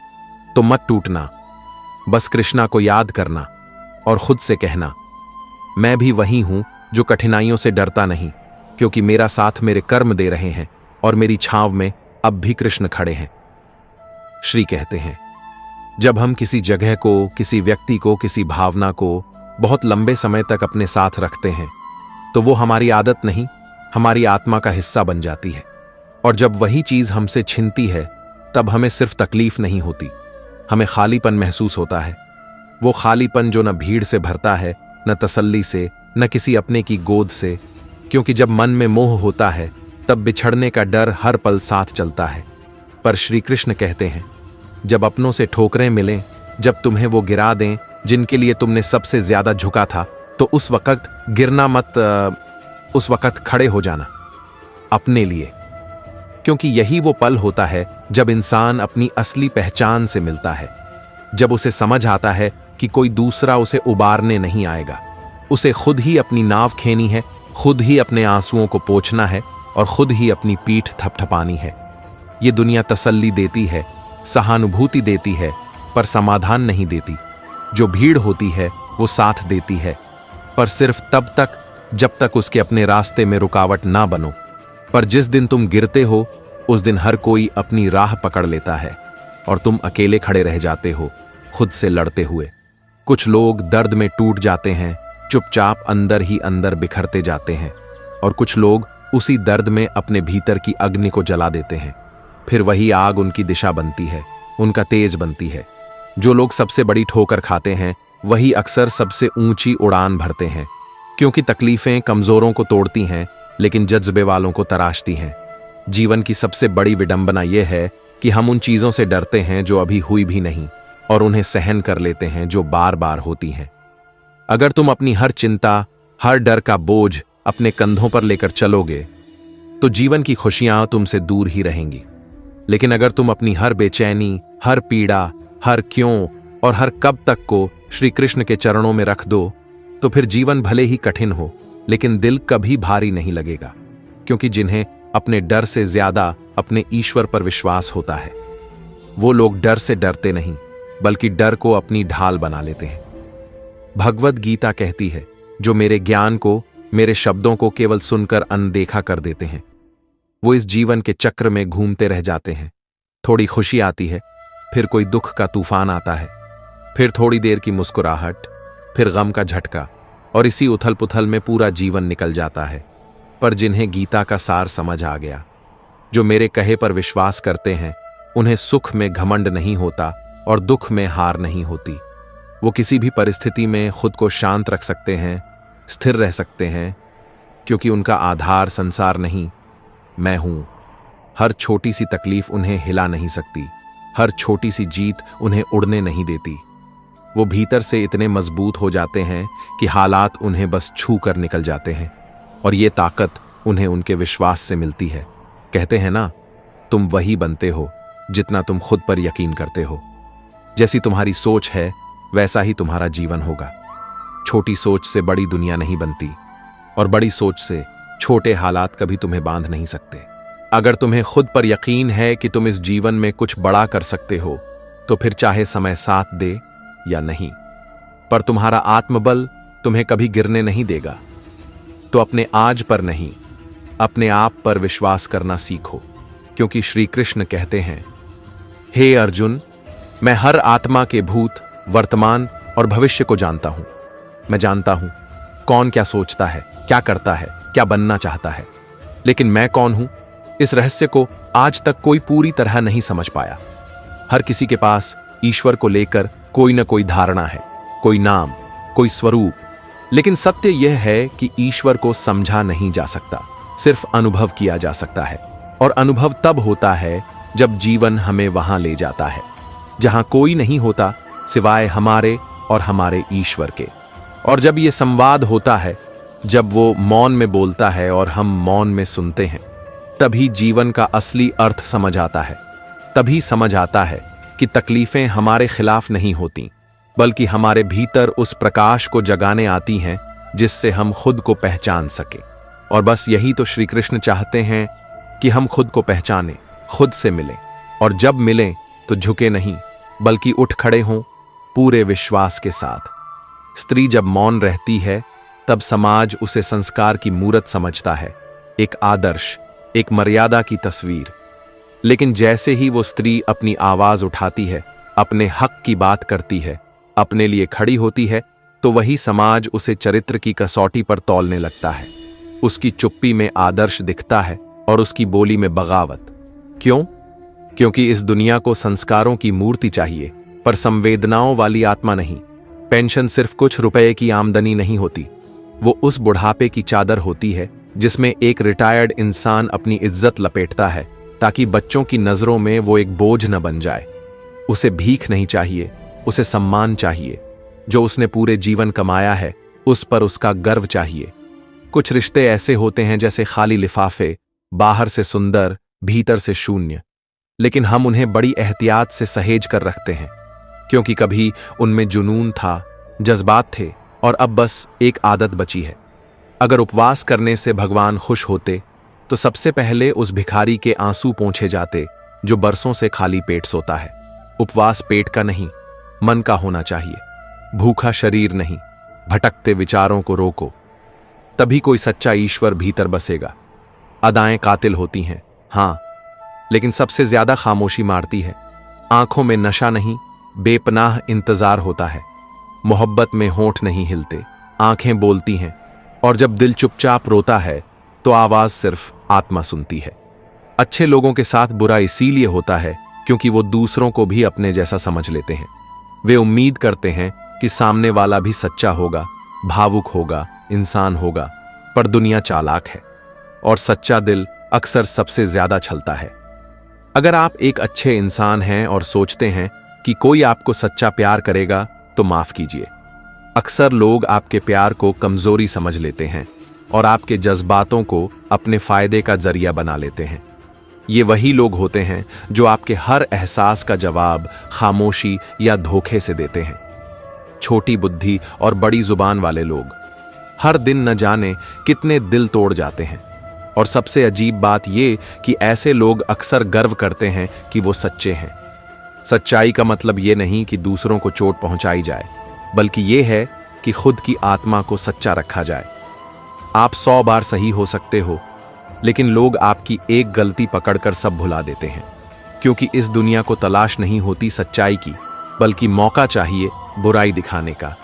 तो मत टूटना। बस कृष्णा को याद करना और खुद से कहना, मैं भी वही हूं जो कठिनाइयों से डरता नहीं, क्योंकि मेरा साथ मेरे कर्म दे रहे हैं और मेरी छांव में अब भी कृष्ण खड़े हैं। श्री कहते हैं, जब हम किसी जगह को, किसी व्यक्ति को, किसी भावना को बहुत लंबे समय तक अपने साथ रखते हैं, तो वो हमारी आदत नहीं, हमारी आत्मा का हिस्सा बन जाती है। और जब वही चीज हमसे छिनती है, तब हमें सिर्फ तकलीफ नहीं होती, हमें खालीपन महसूस होता है। वो खालीपन जो न भीड़ से भरता है, न तसल्ली से, न किसी अपने की गोद से, क्योंकि जब मन में मोह होता है, तब बिछड़ने का डर हर पल साथ चलता है। पर श्री कृष्ण कहते हैं, जब अपनों से ठोकरें मिलें, जब तुम्हें वो गिरा दें जिनके लिए तुमने सबसे ज्यादा झुका था, तो उस वक्त गिरना मत, उस वक्त खड़े हो जाना अपने लिए, क्योंकि यही वो पल होता है जब इंसान अपनी असली पहचान से मिलता है। जब उसे समझ आता है कि कोई दूसरा उसे उबारने नहीं आएगा, उसे खुद ही अपनी नाव खेनी है, खुद ही अपने आंसुओं को पोंछना है और खुद ही अपनी पीठ थपथपानी है। ये दुनिया तसल्ली देती है, सहानुभूति देती है, पर समाधान नहीं देती। जो भीड़ होती है वो साथ देती है, पर सिर्फ तब तक जब तक उसके अपने रास्ते में रुकावट ना बनो। पर जिस दिन तुम गिरते हो, उस दिन हर कोई अपनी राह पकड़ लेता है और तुम अकेले खड़े रह जाते हो, खुद से लड़ते हुए। कुछ लोग दर्द में टूट जाते हैं, चुपचाप अंदर ही अंदर बिखरते जाते हैं, और कुछ लोग उसी दर्द में अपने भीतर की अग्नि को जला देते हैं। फिर वही आग उनकी दिशा बनती है, उनका तेज बनती है। जो लोग सबसे बड़ी ठोकर खाते हैं वही अक्सर सबसे ऊंची उड़ान भरते हैं, क्योंकि तकलीफें कमजोरों को तोड़ती हैं लेकिन जज्बे वालों को तराशती हैं। जीवन की सबसे बड़ी विडंबना यह है कि हम उन चीजों से डरते हैं जो अभी हुई भी नहीं और उन्हें सहन कर लेते हैं जो बार बार होती हैं। अगर तुम अपनी हर चिंता, हर डर का बोझ अपने कंधों पर लेकर चलोगे तो जीवन की खुशियां तुमसे दूर ही रहेंगी। लेकिन अगर तुम अपनी हर बेचैनी, हर पीड़ा, हर क्यों और हर कब तक को श्री कृष्ण के चरणों में रख दो तो फिर जीवन भले ही कठिन हो लेकिन दिल कभी भारी नहीं लगेगा, क्योंकि जिन्हें अपने डर से ज्यादा अपने ईश्वर पर विश्वास होता है वो लोग डर से डरते नहीं बल्कि डर को अपनी ढाल बना लेते हैं। भगवद गीता कहती है, जो मेरे ज्ञान को, मेरे शब्दों को केवल सुनकर अनदेखा कर देते हैं वो इस जीवन के चक्र में घूमते रह जाते हैं। थोड़ी खुशी आती है, फिर कोई दुख का तूफान आता है, फिर थोड़ी देर की मुस्कुराहट, फिर गम का झटका और इसी उथल पुथल में पूरा जीवन निकल जाता है। पर जिन्हें गीता का सार समझ आ गया, जो मेरे कहे पर विश्वास करते हैं, उन्हें सुख में घमंड नहीं होता और दुख में हार नहीं होती। वो किसी भी परिस्थिति में खुद को शांत रख सकते हैं, स्थिर रह सकते हैं, क्योंकि उनका आधार संसार नहीं, मैं हूं। हर छोटी सी तकलीफ उन्हें हिला नहीं सकती, हर छोटी सी जीत उन्हें उड़ने नहीं देती। वो भीतर से इतने मजबूत हो जाते हैं कि हालात उन्हें बस छू कर निकल जाते हैं और ये ताकत उन्हें उनके विश्वास से मिलती है। कहते हैं ना, तुम वही बनते हो जितना तुम खुद पर यकीन करते हो। जैसी तुम्हारी सोच है वैसा ही तुम्हारा जीवन होगा। छोटी सोच से बड़ी दुनिया नहीं बनती और बड़ी सोच से छोटे हालात कभी तुम्हें बांध नहीं सकते। अगर तुम्हें खुद पर यकीन है कि तुम इस जीवन में कुछ बड़ा कर सकते हो तो फिर चाहे समय साथ दे या नहीं, पर तुम्हारा आत्मबल तुम्हें कभी गिरने नहीं देगा। तो अपने आज पर नहीं, अपने आप पर विश्वास करना सीखो, क्योंकि श्री कृष्ण कहते हैं, हे अर्जुन, मैं हर आत्मा के भूत, वर्तमान और भविष्य को जानता हूं। मैं जानता हूं कौन क्या सोचता है, क्या करता है, क्या बनना चाहता है, लेकिन मैं कौन हूं, इस रहस्य को आज तक कोई पूरी तरह नहीं समझ पाया। हर किसी के पास ईश्वर को लेकर कोई न कोई धारणा है, कोई नाम, कोई स्वरूप, लेकिन सत्य यह है कि ईश्वर को समझा नहीं जा सकता, सिर्फ अनुभव किया जा सकता है। और अनुभव तब होता है जब जीवन हमें वहां ले जाता है जहां कोई नहीं होता सिवाय हमारे और हमारे ईश्वर के। और जब ये संवाद होता है, जब वो मौन में बोलता है और हम मौन में सुनते हैं, तभी जीवन का असली अर्थ समझ आता है। तभी समझ आता है कि तकलीफें हमारे खिलाफ नहीं होती, बल्कि हमारे भीतर उस प्रकाश को जगाने आती हैं जिससे हम खुद को पहचान सके। और बस यही तो श्री कृष्ण चाहते हैं कि हम खुद को पहचानें, खुद से मिलें, और जब मिलें तो झुके नहीं बल्कि उठ खड़े हों पूरे विश्वास के साथ। स्त्री जब मौन रहती है तब समाज उसे संस्कार की मूरत समझता है, एक आदर्श, एक मर्यादा की तस्वीर। लेकिन जैसे ही वो स्त्री अपनी आवाज उठाती है, अपने हक की बात करती है, अपने लिए खड़ी होती है, तो वही समाज उसे चरित्र की कसौटी पर तौलने लगता है। उसकी चुप्पी में आदर्श दिखता है और उसकी बोली में बगावत। क्यों? क्योंकि इस दुनिया को संस्कारों की मूर्ति चाहिए, पर संवेदनाओं वाली आत्मा नहीं। पेंशन सिर्फ कुछ रुपए की आमदनी नहीं होती, वो उस बुढ़ापे की चादर होती है जिसमें एक रिटायर्ड इंसान अपनी इज्जत लपेटता है ताकि बच्चों की नजरों में वो एक बोझ न बन जाए। उसे भीख नहीं चाहिए, उसे सम्मान चाहिए। जो उसने पूरे जीवन कमाया है उस पर उसका गर्व चाहिए। कुछ रिश्ते ऐसे होते हैं जैसे खाली लिफाफे, बाहर से सुंदर, भीतर से शून्य, लेकिन हम उन्हें बड़ी एहतियात से सहेज कर रखते हैं, क्योंकि कभी उनमें जुनून था, जज्बात थे, और अब बस एक आदत बची है। अगर उपवास करने से भगवान खुश होते तो सबसे पहले उस भिखारी के आंसू पोंछे जाते जो बरसों से खाली पेट सोता है। उपवास पेट का नहीं, मन का होना चाहिए। भूखा शरीर नहीं, भटकते विचारों को रोको, तभी कोई सच्चा ईश्वर भीतर बसेगा। अदाएं कातिल होती हैं, हां, लेकिन सबसे ज्यादा खामोशी मारती है। आंखों में नशा नहीं, बेपनाह इंतजार होता है। मोहब्बत में होंठ नहीं हिलते, आंखें बोलती हैं, और जब दिल चुपचाप रोता है तो आवाज सिर्फ आत्मा सुनती है। अच्छे लोगों के साथ बुरा इसीलिए होता है क्योंकि वो दूसरों को भी अपने जैसा समझ लेते हैं। वे उम्मीद करते हैं कि सामने वाला भी सच्चा होगा, भावुक होगा, इंसान होगा। पर दुनिया चालाक है और सच्चा दिल अक्सर सबसे ज्यादा छलता है। अगर आप एक अच्छे इंसान हैं और सोचते हैं कि कोई आपको सच्चा प्यार करेगा तो माफ कीजिए। अक्सर लोग आपके प्यार को कमजोरी समझ लेते हैं और आपके जज्बातों को अपने फायदे का जरिया बना लेते हैं। ये वही लोग होते हैं जो आपके हर एहसास का जवाब खामोशी या धोखे से देते हैं। छोटी बुद्धि और बड़ी जुबान वाले लोग हर दिन न जाने कितने दिल तोड़ जाते हैं। और सबसे अजीब बात ये कि ऐसे लोग अक्सर गर्व करते हैं कि वो सच्चे हैं। सच्चाई का मतलब ये नहीं कि दूसरों को चोट पहुंचाई जाए, बल्कि ये है कि खुद की आत्मा को सच्चा रखा जाए। आप 100 बार सही हो सकते हो, लेकिन लोग आपकी एक गलती पकड़कर सब भुला देते हैं। क्योंकि इस दुनिया को तलाश नहीं होती सच्चाई की, बल्कि मौका चाहिए बुराई दिखाने का।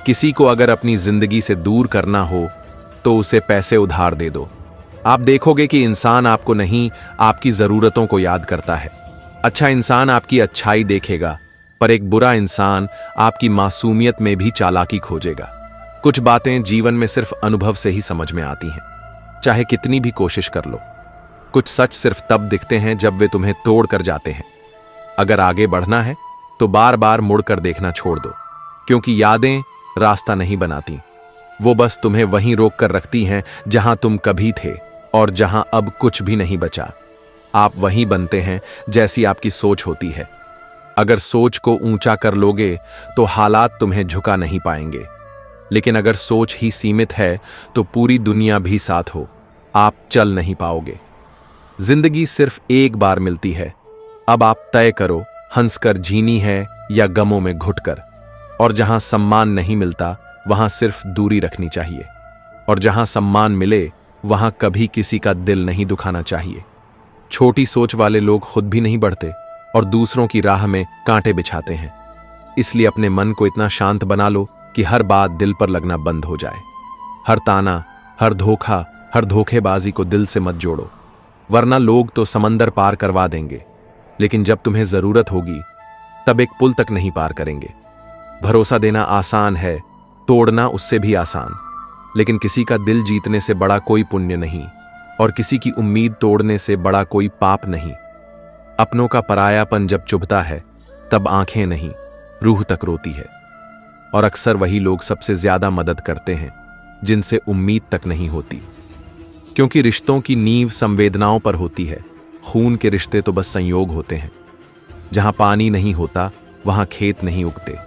किसी को अगर अपनी जिंदगी से दूर करना हो तो उसे पैसे उधार दे दो। आप देखोगे कि इंसान आपको नहीं, आपकी जरूरतों को याद करता है। अच्छा इंसान आपकी अच्छाई देखेगा, पर एक बुरा इंसान आपकी मासूमियत में भी चालाकी खोजेगा। कुछ बातें जीवन में सिर्फ अनुभव से ही समझ में आती हैं, चाहे कितनी भी कोशिश कर लो। कुछ सच सिर्फ तब दिखते हैं जब वे तुम्हें तोड़ कर जाते हैं। अगर आगे बढ़ना है तो बार बार मुड़कर देखना छोड़ दो, क्योंकि यादें रास्ता नहीं बनाती, वो बस तुम्हें वहीं रोक कर रखती हैं जहां तुम कभी थे और जहां अब कुछ भी नहीं बचा। आप वहीं बनते हैं जैसी आपकी सोच होती है। अगर सोच को ऊंचा कर लोगे तो हालात तुम्हें झुका नहीं पाएंगे, लेकिन अगर सोच ही सीमित है तो पूरी दुनिया भी साथ हो, आप चल नहीं पाओगे। जिंदगी सिर्फ एक बार मिलती है, अब आप तय करो हंसकर जीनी है या गमों में घुटकर। और जहां सम्मान नहीं मिलता वहां सिर्फ दूरी रखनी चाहिए, और जहां सम्मान मिले वहां कभी किसी का दिल नहीं दुखाना चाहिए। छोटी सोच वाले लोग खुद भी नहीं बढ़ते और दूसरों की राह में कांटे बिछाते हैं। इसलिए अपने मन को इतना शांत बना लो कि हर बात दिल पर लगना बंद हो जाए। हर ताना, हर धोखा, हर धोखेबाजी को दिल से मत जोड़ो, वरना लोग तो समंदर पार करवा देंगे, लेकिन जब तुम्हें जरूरत होगी तब एक पुल तक नहीं पार करेंगे। भरोसा देना आसान है, तोड़ना उससे भी आसान, लेकिन किसी का दिल जीतने से बड़ा कोई पुण्य नहीं, और किसी की उम्मीद तोड़ने से बड़ा कोई पाप नहीं। अपनों का परायापन जब चुभता है तब आंखें नहीं, रूह तक रोती है। और अक्सर वही लोग सबसे ज्यादा मदद करते हैं जिनसे उम्मीद तक नहीं होती, क्योंकि रिश्तों की नींव संवेदनाओं पर होती है। खून के रिश्ते तो बस संयोग होते हैं। जहां पानी नहीं होता वहां खेत नहीं उगते,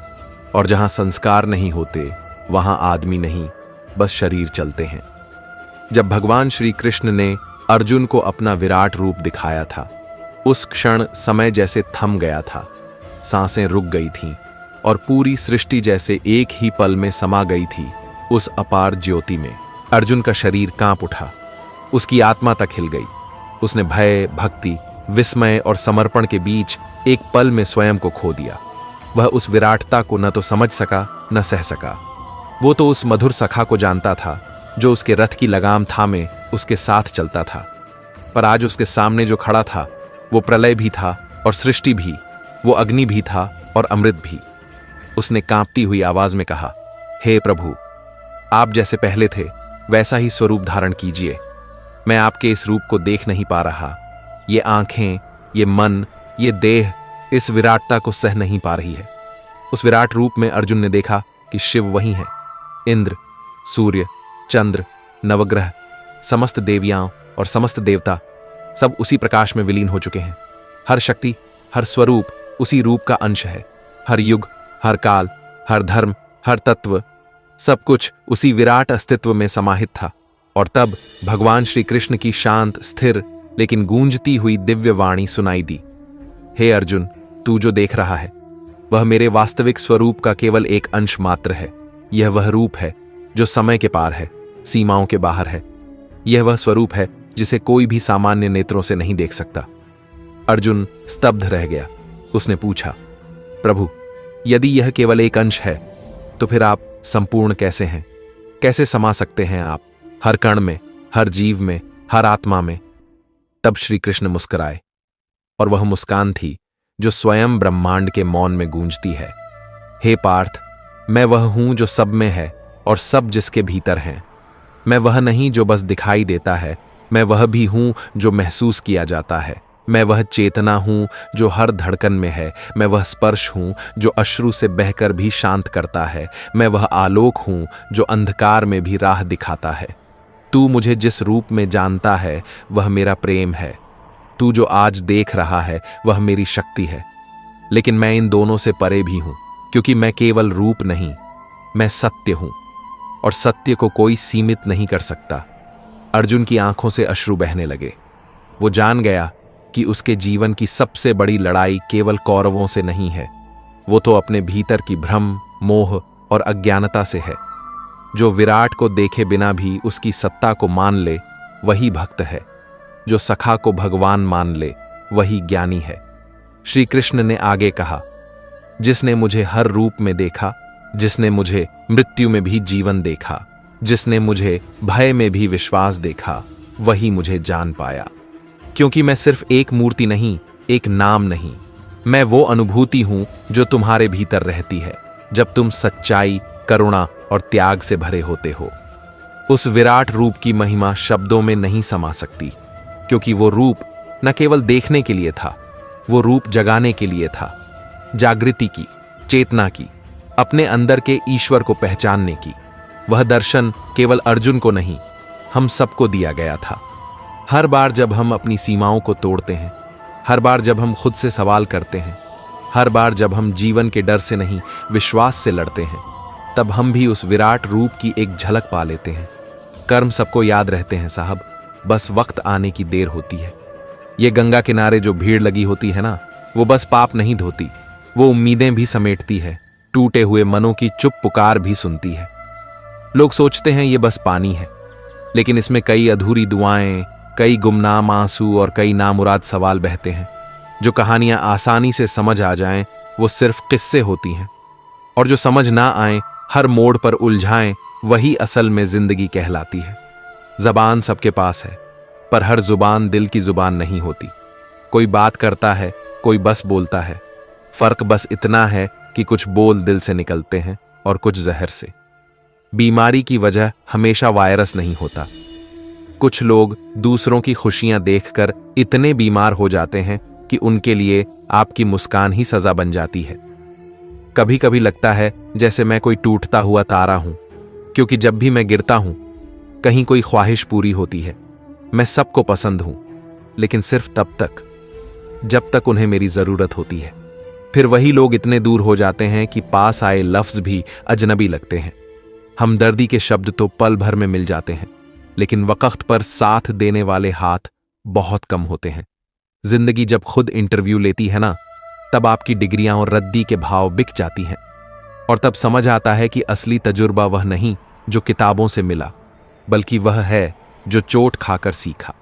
और जहां संस्कार नहीं होते वहां आदमी नहीं, बस शरीर चलते हैं। जब भगवान श्री कृष्ण ने अर्जुन को अपना विराट रूप दिखाया था, उस क्षण समय जैसे थम गया था, सांसें रुक गई थीं और पूरी सृष्टि जैसे एक ही पल में समा गई थी उस अपार ज्योति में। अर्जुन का शरीर कांप उठा, उसकी आत्मा तक हिल गई। उसने भय, भक्ति, विस्मय और समर्पण के बीच एक पल में स्वयं को खो दिया। वह उस विराटता को न तो समझ सका न सह सका। वो तो उस मधुर सखा को जानता था जो उसके रथ की लगाम थामे उसके साथ चलता था, पर आज उसके सामने जो खड़ा था वो प्रलय भी था और सृष्टि भी, वो अग्नि भी था और अमृत भी। उसने कांपती हुई आवाज में कहा, हे प्रभु, आप जैसे पहले थे वैसा ही स्वरूप धारण कीजिए। मैं आपके इस रूप को देख नहीं पा रहा। ये आंखें, ये मन, ये देह इस विराटता को सह नहीं पा रही है। उस विराट रूप में अर्जुन ने देखा कि शिव वही है। इंद्र, सूर्य, चंद्र, नवग्रह, समस्त देवियां और समस्त देवता सब उसी प्रकाश में विलीन हो चुके हैं। हर शक्ति, हर स्वरूप उसी रूप का अंश है। हर युग, हर काल, हर धर्म, हर तत्व, सब कुछ उसी विराट अस्तित्व में समाहित था। और तब भगवान श्री कृष्ण की शांत, स्थिर लेकिन गूंजती हुई दिव्य वाणी सुनाई दी, हे अर्जुन, तू जो देख रहा है वह मेरे वास्तविक स्वरूप का केवल एक अंश मात्र है। यह वह रूप है जो समय के पार है, सीमाओं के बाहर है। यह वह स्वरूप है जिसे कोई भी सामान्य नेत्रों से नहीं देख सकता। अर्जुन स्तब्ध रह गया। उसने पूछा, प्रभु, यदि यह केवल एक अंश है तो फिर आप संपूर्ण कैसे हैं? कैसे समा सकते हैं आप हर कण में, हर जीव में, हर आत्मा में? तब श्री कृष्ण मुस्कुराए, और वह मुस्कान थी जो स्वयं ब्रह्मांड के मौन में गूंजती है। हे पार्थ, मैं वह हूं जो सब में है और सब जिसके भीतर हैं। मैं वह नहीं जो बस दिखाई देता है, मैं वह भी हूं जो महसूस किया जाता है। मैं वह चेतना हूं जो हर धड़कन में है। मैं वह स्पर्श हूं जो अश्रु से बहकर भी शांत करता है। मैं वह आलोक हूं जो अंधकार में भी राह दिखाता है। तू मुझे जिस रूप में जानता है वह मेरा प्रेम है। तू जो आज देख रहा है वह मेरी शक्ति है। लेकिन मैं इन दोनों से परे भी हूं, क्योंकि मैं केवल रूप नहीं, मैं सत्य हूं, और सत्य को कोई सीमित नहीं कर सकता। अर्जुन की आंखों से अश्रु बहने लगे। वो जान गया कि उसके जीवन की सबसे बड़ी लड़ाई केवल कौरवों से नहीं है, वो तो अपने भीतर की भ्रम, मोह और अज्ञानता से है। जो विराट को देखे बिना भी उसकी सत्ता को मान ले वही भक्त है। जो सखा को भगवान मान ले वही ज्ञानी है। श्री कृष्ण ने आगे कहा, जिसने मुझे हर रूप में देखा, जिसने मुझे मृत्यु में भी जीवन देखा, जिसने मुझे भय में भी विश्वास देखा, वही मुझे जान पाया। क्योंकि मैं सिर्फ एक मूर्ति नहीं, एक नाम नहीं, मैं वो अनुभूति हूं जो तुम्हारे भीतर रहती है जब तुम सच्चाई, करुणा और त्याग से भरे होते हो। उस विराट रूप की महिमा शब्दों में नहीं समा सकती, क्योंकि वो रूप न केवल देखने के लिए था, वो रूप जगाने के लिए था। जागृति की, चेतना की, अपने अंदर के ईश्वर को पहचानने की। वह दर्शन केवल अर्जुन को नहीं, हम सबको दिया गया था। हर बार जब हम अपनी सीमाओं को तोड़ते हैं, हर बार जब हम खुद से सवाल करते हैं, हर बार जब हम जीवन के डर से नहीं विश्वास से लड़ते हैं, तब हम भी उस विराट रूप की एक झलक पा लेते हैं। कर्म सबको याद रहते हैं साहब, बस वक्त आने की देर होती है। ये गंगा किनारे जो भीड़ लगी होती है ना, वो बस पाप नहीं धोती, वो उम्मीदें भी समेटती है, टूटे हुए मनों की चुप पुकार भी सुनती है। लोग सोचते हैं ये बस पानी है, लेकिन इसमें कई अधूरी दुआएं, कई गुमनाम आंसू और कई नामुराद सवाल बहते हैं। जो कहानियां आसानी से समझ आ जाएं, वो सिर्फ किस्से होती हैं, और जो समझ ना आए, हर मोड़ पर उलझाएं, वही असल में जिंदगी कहलाती है। जबान सबके पास है, पर हर जुबान दिल की जुबान नहीं होती। कोई बात करता है, कोई बस बोलता है। फर्क बस इतना है कि कुछ बोल दिल से निकलते हैं और कुछ जहर से। बीमारी की वजह हमेशा वायरस नहीं होता। कुछ लोग दूसरों की खुशियां देखकर इतने बीमार हो जाते हैं कि उनके लिए आपकी मुस्कान ही सजा बन जाती है। कभी कभी लगता है जैसे मैं कोई टूटता हुआ तारा हूं, क्योंकि जब भी मैं गिरता हूं, कहीं कोई ख्वाहिश पूरी होती है। मैं सबको पसंद हूं, लेकिन सिर्फ तब तक जब तक उन्हें मेरी जरूरत होती है। फिर वही लोग इतने दूर हो जाते हैं कि पास आए लफ्ज भी अजनबी लगते हैं। हमदर्दी के शब्द तो पल भर में मिल जाते हैं, लेकिन वक्त पर साथ देने वाले हाथ बहुत कम होते हैं। जिंदगी जब खुद इंटरव्यू लेती है ना, तब आपकी डिग्रियां और रद्दी के भाव बिक जाती हैं, और तब समझ आता है कि असली तजुर्बा वह नहीं जो किताबों से मिला, बल्कि वह है जो चोट खाकर सीखा।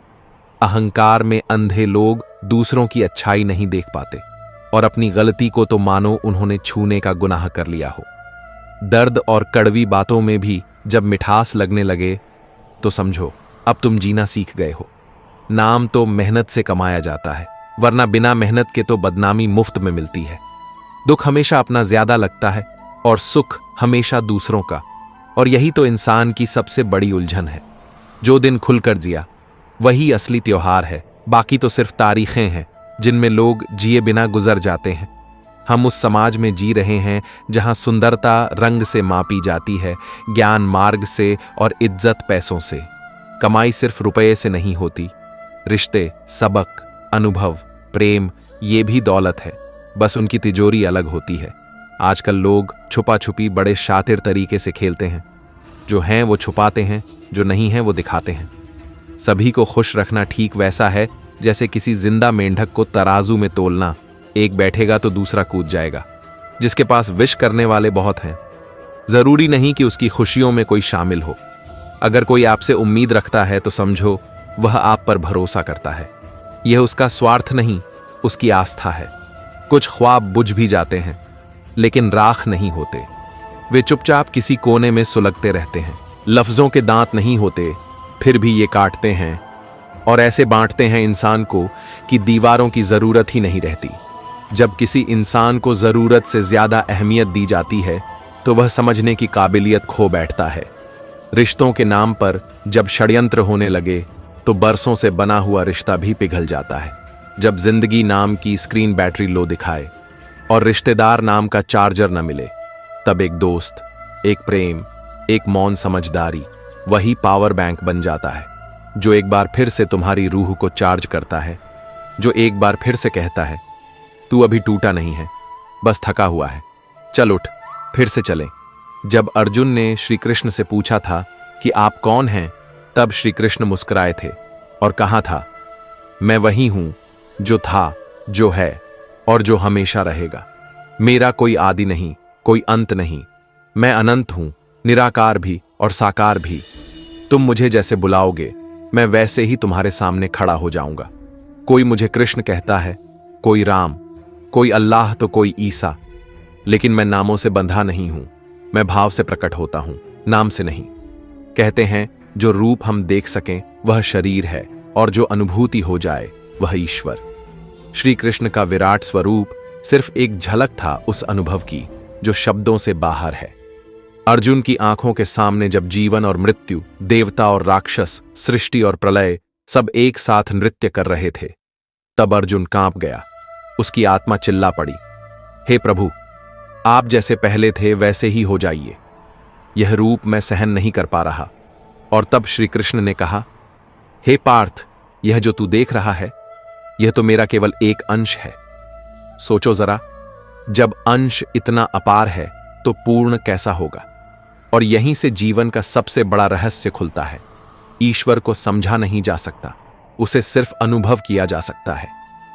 अहंकार में अंधे लोग दूसरों की अच्छाई नहीं देख पाते, और अपनी गलती को तो मानो उन्होंने छूने का गुनाह कर लिया हो। दर्द और कड़वी बातों में भी जब मिठास लगने लगे, तो समझो अब तुम जीना सीख गए हो। नाम तो मेहनत से कमाया जाता है, वरना बिना मेहनत के तो बदनामी मुफ्त में मिलती है। दुख हमेशा अपना ज्यादा लगता है और सुख हमेशा दूसरों का, और यही तो इंसान की सबसे बड़ी उलझन है। जो दिन खुलकर जिया वही असली त्योहार है, बाकी तो सिर्फ तारीखें हैं जिनमें लोग जिए बिना गुजर जाते हैं। हम उस समाज में जी रहे हैं जहां सुंदरता रंग से मापी जाती है, ज्ञान मार्ग से और इज्जत पैसों से। कमाई सिर्फ रुपये से नहीं होती, रिश्ते, सबक, अनुभव, प्रेम, ये भी दौलत है, बस उनकी तिजोरी अलग होती है। आजकल लोग छुपा छुपी बड़े शातिर तरीके से खेलते हैं। जो हैं वो छुपाते हैं, जो नहीं हैं वो दिखाते हैं। सभी को खुश रखना ठीक वैसा है जैसे किसी जिंदा मेंढक को तराजू में तोलना। एक बैठेगा तो दूसरा कूद जाएगा। जिसके पास विश करने वाले बहुत हैं, जरूरी नहीं कि उसकी खुशियों में कोई शामिल हो। अगर कोई आपसे उम्मीद रखता है तो समझो वह आप पर भरोसा करता है। यह उसका स्वार्थ नहीं, उसकी आस्था है। कुछ ख्वाब बुझ भी जाते हैं, लेकिन राख नहीं होते। वे चुपचाप किसी कोने में सुलगते रहते हैं। लफ्जों के दांत नहीं होते, फिर भी ये काटते हैं। और ऐसे बांटते हैं इंसान को कि दीवारों की जरूरत ही नहीं रहती। जब किसी इंसान को जरूरत से ज्यादा अहमियत दी जाती है तो वह समझने की काबिलियत खो बैठता है। रिश्तों के नाम पर जब षड्यंत्र होने लगे तो बरसों से बना हुआ रिश्ता भी पिघल जाता है। जब जिंदगी नाम की स्क्रीन बैटरी लो दिखाए और रिश्तेदार नाम का चार्जर न मिले, तब एक दोस्त, एक प्रेम, एक मौन समझदारी वही पावर बैंक बन जाता है, जो एक बार फिर से तुम्हारी रूह को चार्ज करता है, जो एक बार फिर से कहता है तू अभी टूटा नहीं है, बस थका हुआ है, चल उठ, फिर से चलें। जब अर्जुन ने श्री कृष्ण से पूछा था कि आप कौन हैं, तब श्री कृष्ण मुस्कुराए थे और कहा था, मैं वही हूं जो था, जो है और जो हमेशा रहेगा। मेरा कोई आदि नहीं, कोई अंत नहीं, मैं अनंत हूं, निराकार भी और साकार भी। तुम मुझे जैसे बुलाओगे मैं वैसे ही तुम्हारे सामने खड़ा हो जाऊंगा। कोई मुझे कृष्ण कहता है, कोई राम, कोई अल्लाह तो कोई ईसा, लेकिन मैं नामों से बंधा नहीं हूं, मैं भाव से प्रकट होता हूं, नाम से नहीं। कहते हैं जो रूप हम देख सकें वह शरीर है और जो अनुभूति हो जाए वह ईश्वर। श्री कृष्ण का विराट स्वरूप सिर्फ एक झलक था उस अनुभव की जो शब्दों से बाहर है। अर्जुन की आंखों के सामने जब जीवन और मृत्यु, देवता और राक्षस, सृष्टि और प्रलय सब एक साथ नृत्य कर रहे थे, तब अर्जुन कांप गया। उसकी आत्मा चिल्ला पड़ी, हे प्रभु, आप जैसे पहले थे वैसे ही हो जाइए, यह रूप मैं सहन नहीं कर पा रहा। और तब श्री कृष्ण ने कहा, हे पार्थ, यह जो तू देख रहा है यह तो मेरा केवल एक अंश है। सोचो जरा, जब अंश इतना अपार है तो पूर्ण कैसा होगा। और यहीं से जीवन का सबसे बड़ा रहस्य खुलता है। ईश्वर को समझा नहीं जा सकता, उसे सिर्फ अनुभव किया जा सकता है।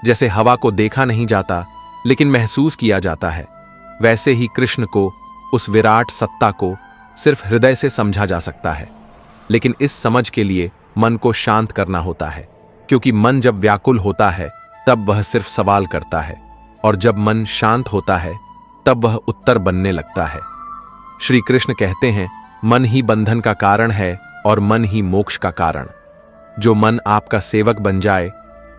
जैसे हवा को देखा नहीं जाता लेकिन महसूस किया जाता है, वैसे ही कृष्ण को, उस विराट सत्ता को सिर्फ हृदय से समझा जा सकता है। लेकिन इस समझ के लिए मन को शांत करना होता है, क्योंकि मन जब व्याकुल होता है तब वह सिर्फ सवाल करता है, और जब मन शांत होता है तब वह उत्तर बनने लगता है। श्री कृष्ण कहते हैं, मन ही बंधन का कारण है और मन ही मोक्ष का कारण। जो मन आपका सेवक बन जाए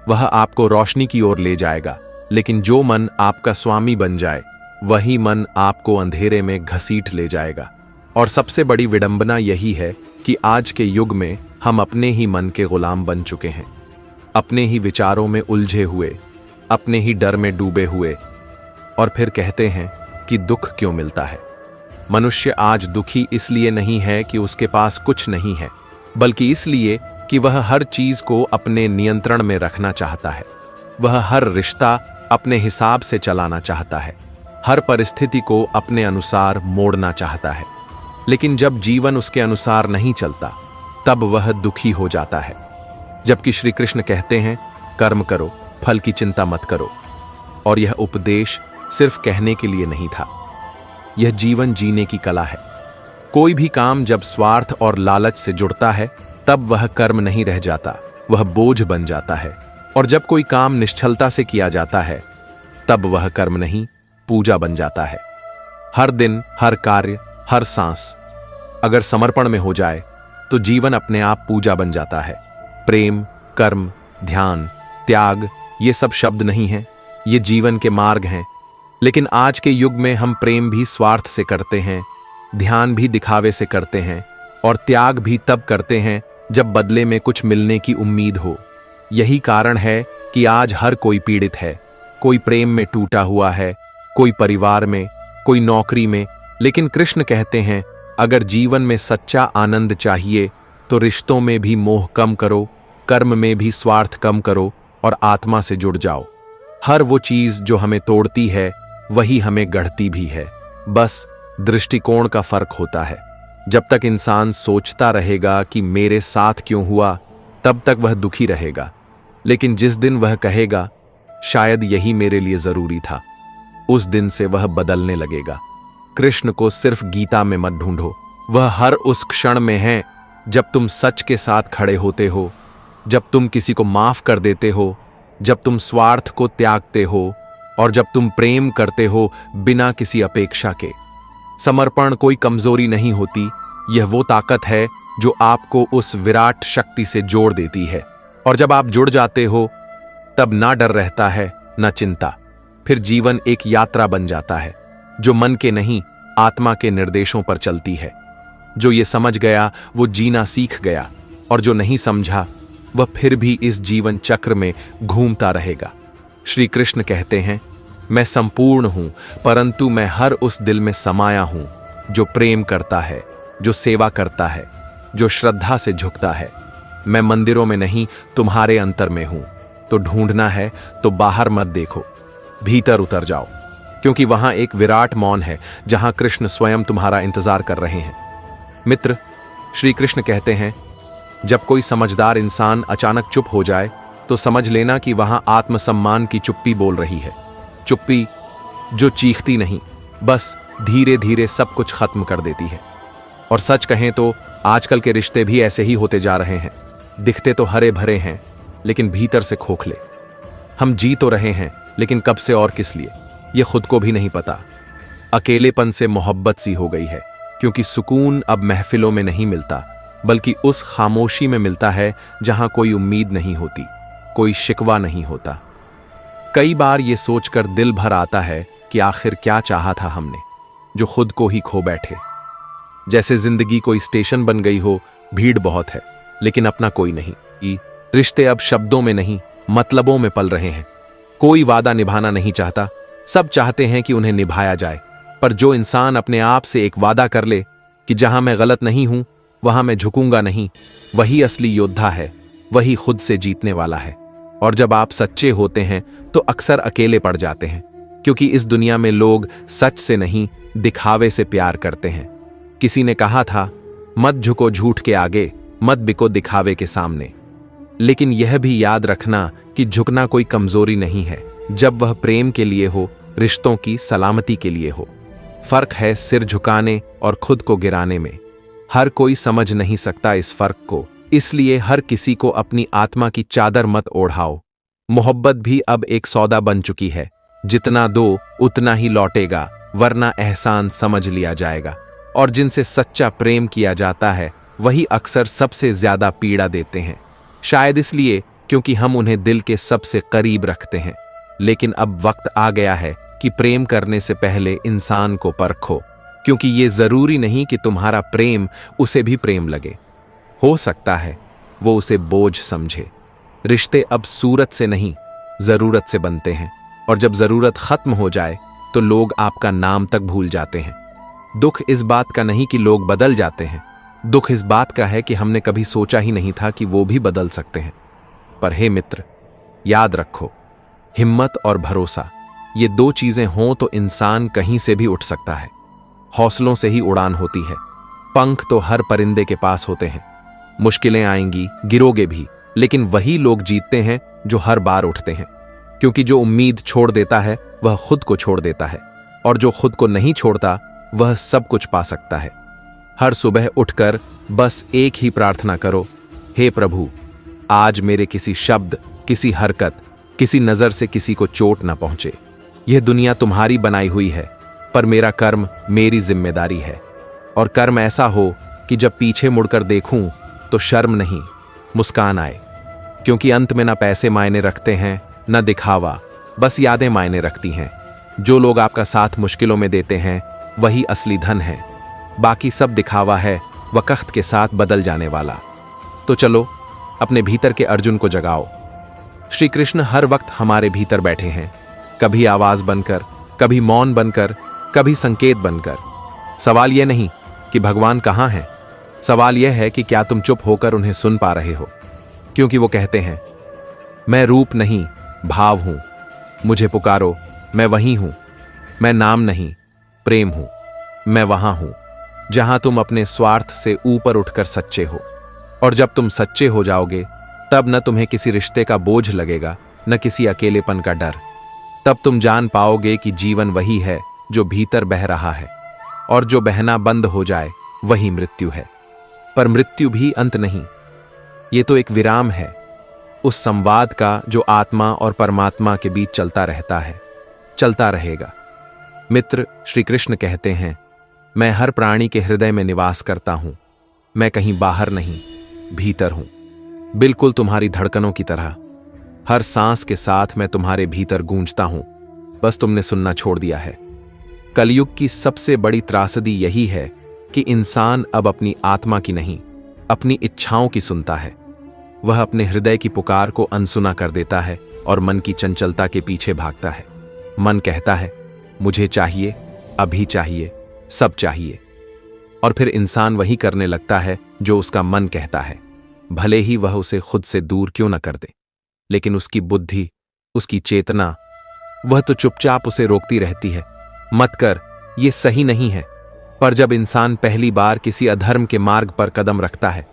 वह आपको रोशनी की ओर ले जाएगा, लेकिन जो मन आपका स्वामी बन जाए वही मन आपको अंधेरे में घसीट ले जाएगा। और सबसे बड़ी विडंबना यही है कि आज के युग में हम अपने ही मन के गुलाम बन चुके हैं, अपने ही विचारों में उलझे हुए, अपने ही डर में डूबे हुए, और फिर कहते हैं कि दुख क्यों मिलता है। मनुष्य आज दुखी इसलिए नहीं है कि उसके पास कुछ नहीं है, बल्कि इसलिए कि वह हर चीज को अपने नियंत्रण में रखना चाहता है। वह हर रिश्ता अपने हिसाब से चलाना चाहता है, हर परिस्थिति को अपने अनुसार मोड़ना चाहता है। लेकिन जब जीवन उसके अनुसार नहीं चलता तब वह दुखी हो जाता है। जबकि श्री कृष्ण कहते हैं, कर्म करो, फल की चिंता मत करो। और यह उपदेश सिर्फ कहने के लिए नहीं था, यह जीवन जीने की कला है। कोई भी काम जब स्वार्थ और लालच से जुड़ता है तब वह कर्म नहीं रह जाता, वह बोझ बन जाता है। और जब कोई काम निश्चलता से किया जाता है तब वह कर्म नहीं, पूजा बन जाता है। हर दिन, हर कार्य, हर सांस अगर समर्पण में हो जाए तो जीवन अपने आप पूजा बन जाता है। प्रेम, कर्म, ध्यान, त्याग ये सब शब्द नहीं हैं, ये जीवन के मार्ग हैं। लेकिन आज के युग में हम प्रेम भी स्वार्थ से करते हैं, ध्यान भी दिखावे से करते हैं, और त्याग भी तब करते हैं जब बदले में कुछ मिलने की उम्मीद हो। यही कारण है कि आज हर कोई पीड़ित है। कोई प्रेम में टूटा हुआ है, कोई परिवार में, कोई नौकरी में। लेकिन कृष्ण कहते हैं, अगर जीवन में सच्चा आनंद चाहिए तो रिश्तों में भी मोह कम करो, कर्म में भी स्वार्थ कम करो और आत्मा से जुड़ जाओ। हर वो चीज जो हमें तोड़ती है वही हमें गढ़ती भी है, बस दृष्टिकोण का फर्क होता है। जब तक इंसान सोचता रहेगा कि मेरे साथ क्यों हुआ, तब तक वह दुखी रहेगा। लेकिन जिस दिन वह कहेगा, शायद यही मेरे लिए जरूरी था, उस दिन से वह बदलने लगेगा। कृष्ण को सिर्फ गीता में मत ढूंढो, वह हर उस क्षण में है जब तुम सच के साथ खड़े होते हो, जब तुम किसी को माफ कर देते हो, जब तुम स्वार्थ को त्यागते हो, और जब तुम प्रेम करते हो बिना किसी अपेक्षा के। समर्पण कोई कमजोरी नहीं होती, यह वो ताकत है जो आपको उस विराट शक्ति से जोड़ देती है। और जब आप जुड़ जाते हो तब ना डर रहता है ना चिंता। फिर जीवन एक यात्रा बन जाता है जो मन के नहीं आत्मा के निर्देशों पर चलती है। जो ये समझ गया वो जीना सीख गया, और जो नहीं समझा वह फिर भी इस जीवन चक्र में घूमता रहेगा। श्री कृष्ण कहते हैं, मैं संपूर्ण हूं, परंतु मैं हर उस दिल में समाया हूं जो प्रेम करता है, जो सेवा करता है, जो श्रद्धा से झुकता है। मैं मंदिरों में नहीं तुम्हारे अंतर में हूं। तो ढूंढना है तो बाहर मत देखो, भीतर उतर जाओ, क्योंकि वहां एक विराट मौन है जहां कृष्ण स्वयं तुम्हारा इंतजार कर रहे हैं। मित्र, श्री कृष्ण कहते हैं, जब कोई समझदार इंसान अचानक चुप हो जाए तो समझ लेना कि वहां आत्मसम्मान की चुप्पी बोल रही है। चुप्पी जो चीखती नहीं, बस धीरे धीरे सब कुछ खत्म कर देती है। और सच कहें तो आजकल के रिश्ते भी ऐसे ही होते जा रहे हैं। दिखते तो हरे भरे हैं लेकिन भीतर से खोखले। हम जी तो रहे हैं लेकिन कब से और किस लिए, ये खुद को भी नहीं पता। अकेलेपन से मोहब्बत सी हो गई है, क्योंकि सुकून अब महफिलों में नहीं मिलता, बल्कि उस खामोशी में मिलता है जहां कोई उम्मीद नहीं होती, कोई शिकवा नहीं होता। कई बार ये सोचकर दिल भर आता है कि आखिर क्या चाहा था हमने, जो खुद को ही खो बैठे। जैसे जिंदगी कोई स्टेशन बन गई हो, भीड़ बहुत है लेकिन अपना कोई नहीं। रिश्ते अब शब्दों में नहीं मतलबों में पल रहे हैं। कोई वादा निभाना नहीं चाहता, सब चाहते हैं कि उन्हें निभाया जाए। पर जो इंसान अपने आप से एक वादा कर ले कि जहां मैं गलत नहीं हूं वहां मैं झुकूंगा नहीं, वही असली योद्धा है, वही खुद से जीतने वाला है। और जब आप सच्चे होते हैं तो अक्सर अकेले पड़ जाते हैं, क्योंकि इस दुनिया में लोग सच से नहीं दिखावे से प्यार करते हैं। किसी ने कहा था, मत झुको झूठ के आगे, मत बिको दिखावे के सामने। लेकिन यह भी याद रखना कि झुकना कोई कमजोरी नहीं है, जब वह प्रेम के लिए हो, रिश्तों की सलामती के लिए हो। फर्क है सिर झुकाने और खुद को गिराने में। हर कोई समझ नहीं सकता इस फर्क को, इसलिए हर किसी को अपनी आत्मा की चादर मत ओढ़ाओ। मोहब्बत भी अब एक सौदा बन चुकी है, जितना दो उतना ही लौटेगा, वरना एहसान समझ लिया जाएगा। और जिनसे सच्चा प्रेम किया जाता है वही अक्सर सबसे ज्यादा पीड़ा देते हैं। शायद इसलिए क्योंकि हम उन्हें दिल के सबसे करीब रखते हैं। लेकिन अब वक्त आ गया है कि प्रेम करने से पहले इंसान को परखो, क्योंकि ये जरूरी नहीं कि तुम्हारा प्रेम उसे भी प्रेम लगे। हो सकता है वो उसे बोझ समझे। रिश्ते अब सूरत से नहीं जरूरत से बनते हैं, और जब जरूरत खत्म हो जाए तो लोग आपका नाम तक भूल जाते हैं। दुख इस बात का नहीं कि लोग बदल जाते हैं, दुख इस बात का है कि हमने कभी सोचा ही नहीं था कि वो भी बदल सकते हैं। पर हे मित्र, याद रखो, हिम्मत और भरोसा, ये दो चीजें हों तो इंसान कहीं से भी उठ सकता है। हौसलों से ही उड़ान होती है। पंख तो हर परिंदे के पास होते हैं। मुश्किलें आएंगी, गिरोगे भी, लेकिन वही लोग जीतते हैं जो हर बार उठते हैं। क्योंकि जो उम्मीद छोड़ देता है वह खुद को छोड़ देता है, और जो खुद को नहीं छोड़ता वह सब कुछ पा सकता है। हर सुबह उठकर बस एक ही प्रार्थना करो, हे प्रभु, आज मेरे किसी शब्द, किसी हरकत, किसी नजर से किसी को चोट न पहुंचे। यह दुनिया तुम्हारी बनाई हुई है, पर मेरा कर्म मेरी जिम्मेदारी है। और कर्म ऐसा हो कि जब पीछे मुड़कर देखूं तो शर्म नहीं, मुस्कान आए। क्योंकि अंत में ना पैसे मायने रखते हैं, न दिखावा, बस यादें मायने रखती हैं। जो लोग आपका साथ मुश्किलों में देते हैं वही असली धन है। बाकी सब दिखावा है, वक्त के साथ बदल जाने वाला। तो चलो अपने भीतर के अर्जुन को जगाओ। श्री कृष्ण हर वक्त हमारे भीतर बैठे हैं, कभी आवाज बनकर, कभी मौन बनकर, कभी संकेत बनकर। सवाल यह नहीं कि भगवान कहाँ हैं, सवाल यह है कि क्या तुम चुप होकर उन्हें सुन पा रहे हो। क्योंकि वो कहते हैं, मैं रूप नहीं भाव हूं, मुझे पुकारो मैं वहीं हूं। मैं नाम नहीं प्रेम हूं, मैं वहां हूं जहां तुम अपने स्वार्थ से ऊपर उठकर सच्चे हो। और जब तुम सच्चे हो जाओगे तब न तुम्हें किसी रिश्ते का बोझ लगेगा, न किसी अकेलेपन का डर। तब तुम जान पाओगे कि जीवन वही है जो भीतर बह रहा है, और जो बहना बंद हो जाए वही मृत्यु है। पर मृत्यु भी अंत नहीं, ये तो एक विराम है उस संवाद का जो आत्मा और परमात्मा के बीच चलता रहता है, चलता रहेगा। मित्र, श्री कृष्ण कहते हैं, मैं हर प्राणी के हृदय में निवास करता हूं। मैं कहीं बाहर नहीं, भीतर हूं। बिल्कुल तुम्हारी धड़कनों की तरह। हर सांस के साथ मैं तुम्हारे भीतर गूंजता हूं, बस तुमने सुनना छोड़ दिया है। कलयुग की सबसे बड़ी त्रासदी यही है कि इंसान अब अपनी आत्मा की नहीं, अपनी इच्छाओं की सुनता है। वह अपने हृदय की पुकार को अनसुना कर देता है और मन की चंचलता के पीछे भागता है। मन कहता है, मुझे चाहिए, अभी चाहिए, सब चाहिए। और फिर इंसान वही करने लगता है जो उसका मन कहता है, भले ही वह उसे खुद से दूर क्यों न कर दे। लेकिन उसकी बुद्धि, उसकी चेतना, वह तो चुपचाप उसे रोकती रहती है, मत कर, ये सही नहीं है। पर जब इंसान पहली बार किसी अधर्म के मार्ग पर कदम रखता है,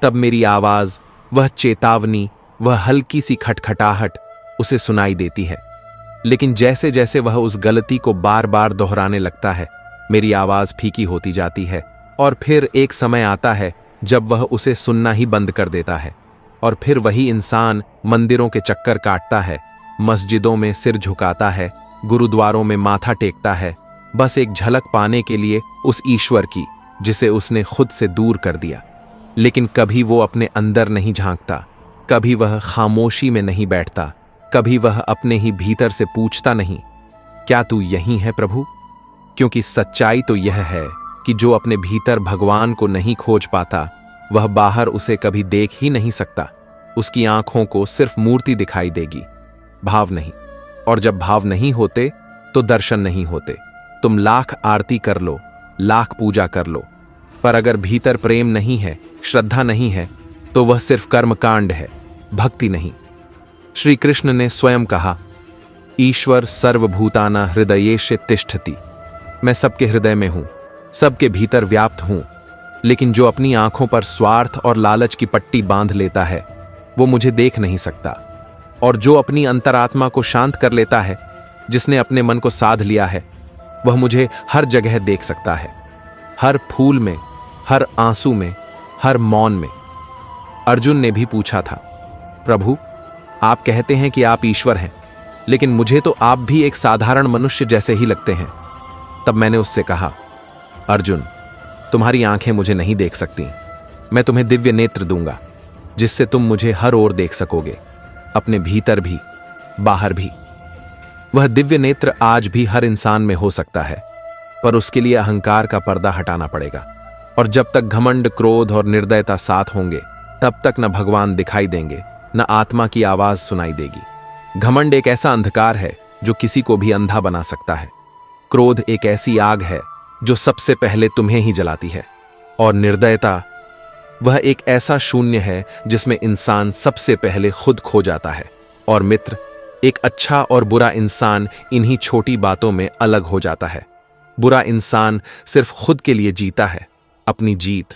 तब मेरी आवाज, वह चेतावनी, वह हल्की सी खटखटाहट उसे सुनाई देती है। लेकिन जैसे जैसे वह उस गलती को बार बार दोहराने लगता है, मेरी आवाज फीकी होती जाती है और फिर एक समय आता है जब वह उसे सुनना ही बंद कर देता है। और फिर वही इंसान मंदिरों के चक्कर काटता है, मस्जिदों में सिर झुकाता है, गुरुद्वारों में माथा टेकता है, बस एक झलक पाने के लिए उस ईश्वर की जिसे उसने खुद से दूर कर दिया। लेकिन कभी वो अपने अंदर नहीं झांकता, कभी वह खामोशी में नहीं बैठता, कभी वह अपने ही भीतर से पूछता नहीं, क्या तू यहीं है प्रभु? क्योंकि सच्चाई तो यह है कि जो अपने भीतर भगवान को नहीं खोज पाता, वह बाहर उसे कभी देख ही नहीं सकता। उसकी आंखों को सिर्फ मूर्ति दिखाई देगी, भाव नहीं। और जब भाव नहीं होते तो दर्शन नहीं होते। तुम लाख आरती कर लो, लाख पूजा कर लो, पर अगर भीतर प्रेम नहीं है, श्रद्धा नहीं है, तो वह सिर्फ कर्मकांड है, भक्ति नहीं। श्री कृष्ण ने स्वयं कहा, ईश्वर सर्वभूताना हृदयेश तिष्ठति। मैं सबके हृदय में हूं, सबके भीतर व्याप्त हूं। लेकिन जो अपनी आंखों पर स्वार्थ और लालच की पट्टी बांध लेता है, वो मुझे देख नहीं सकता। और जो अपनी अंतरात्मा को शांत कर लेता है, जिसने अपने मन को साध लिया है, वह मुझे हर जगह देख सकता है, हर फूल में, हर आंसू में, हर मौन में। अर्जुन ने भी पूछा था, प्रभु, आप कहते हैं कि आप ईश्वर हैं, लेकिन मुझे तो आप भी एक साधारण मनुष्य जैसे ही लगते हैं। तब मैंने उससे कहा, अर्जुन, तुम्हारी आंखें मुझे नहीं देख सकती, मैं तुम्हें दिव्य नेत्र दूंगा, जिससे तुम मुझे हर ओर देख सकोगे, अपने भीतर भी, बाहर भी। वह दिव्य नेत्र आज भी हर इंसान में हो सकता है, पर उसके लिए अहंकार का पर्दा हटाना पड़ेगा। और जब तक घमंड, क्रोध और निर्दयता साथ होंगे, तब तक न भगवान दिखाई देंगे, न आत्मा की आवाज सुनाई देगी। घमंड एक ऐसा अंधकार है जो किसी को भी अंधा बना सकता है। क्रोध एक ऐसी आग है जो सबसे पहले तुम्हें ही जलाती है। और निर्दयता, वह एक ऐसा शून्य है जिसमें इंसान सबसे पहले खुद खो जाता है। और मित्र, एक अच्छा और बुरा इंसान इन्हीं छोटी बातों में अलग हो जाता है। बुरा इंसान सिर्फ खुद के लिए जीता है, अपनी जीत,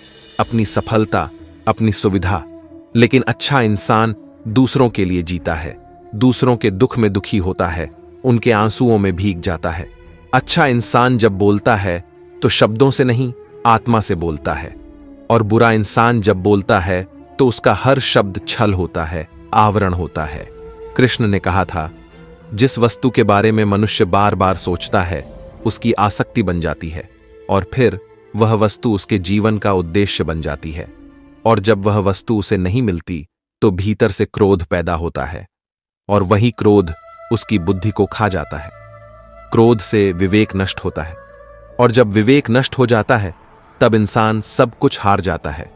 अपनी सफलता, अपनी सुविधा। लेकिन अच्छा इंसान दूसरों के लिए जीता है, दूसरों के दुख में दुखी होता है, उनके आंसुओं में भीग जाता है। अच्छा इंसान जब बोलता है तो शब्दों से नहीं, आत्मा से बोलता है। और बुरा इंसान जब बोलता है तो उसका हर शब्द छल होता है, आवरण होता है। कृष्ण ने कहा था, जिस वस्तु के बारे में मनुष्य बार बार सोचता है, उसकी आसक्ति बन जाती है, और फिर वह वस्तु उसके जीवन का उद्देश्य बन जाती है। और जब वह वस्तु उसे नहीं मिलती, तो भीतर से क्रोध पैदा होता है, और वही क्रोध उसकी बुद्धि को खा जाता है। क्रोध से विवेक नष्ट होता है, और जब विवेक नष्ट हो जाता है, तब इंसान सब कुछ हार जाता है,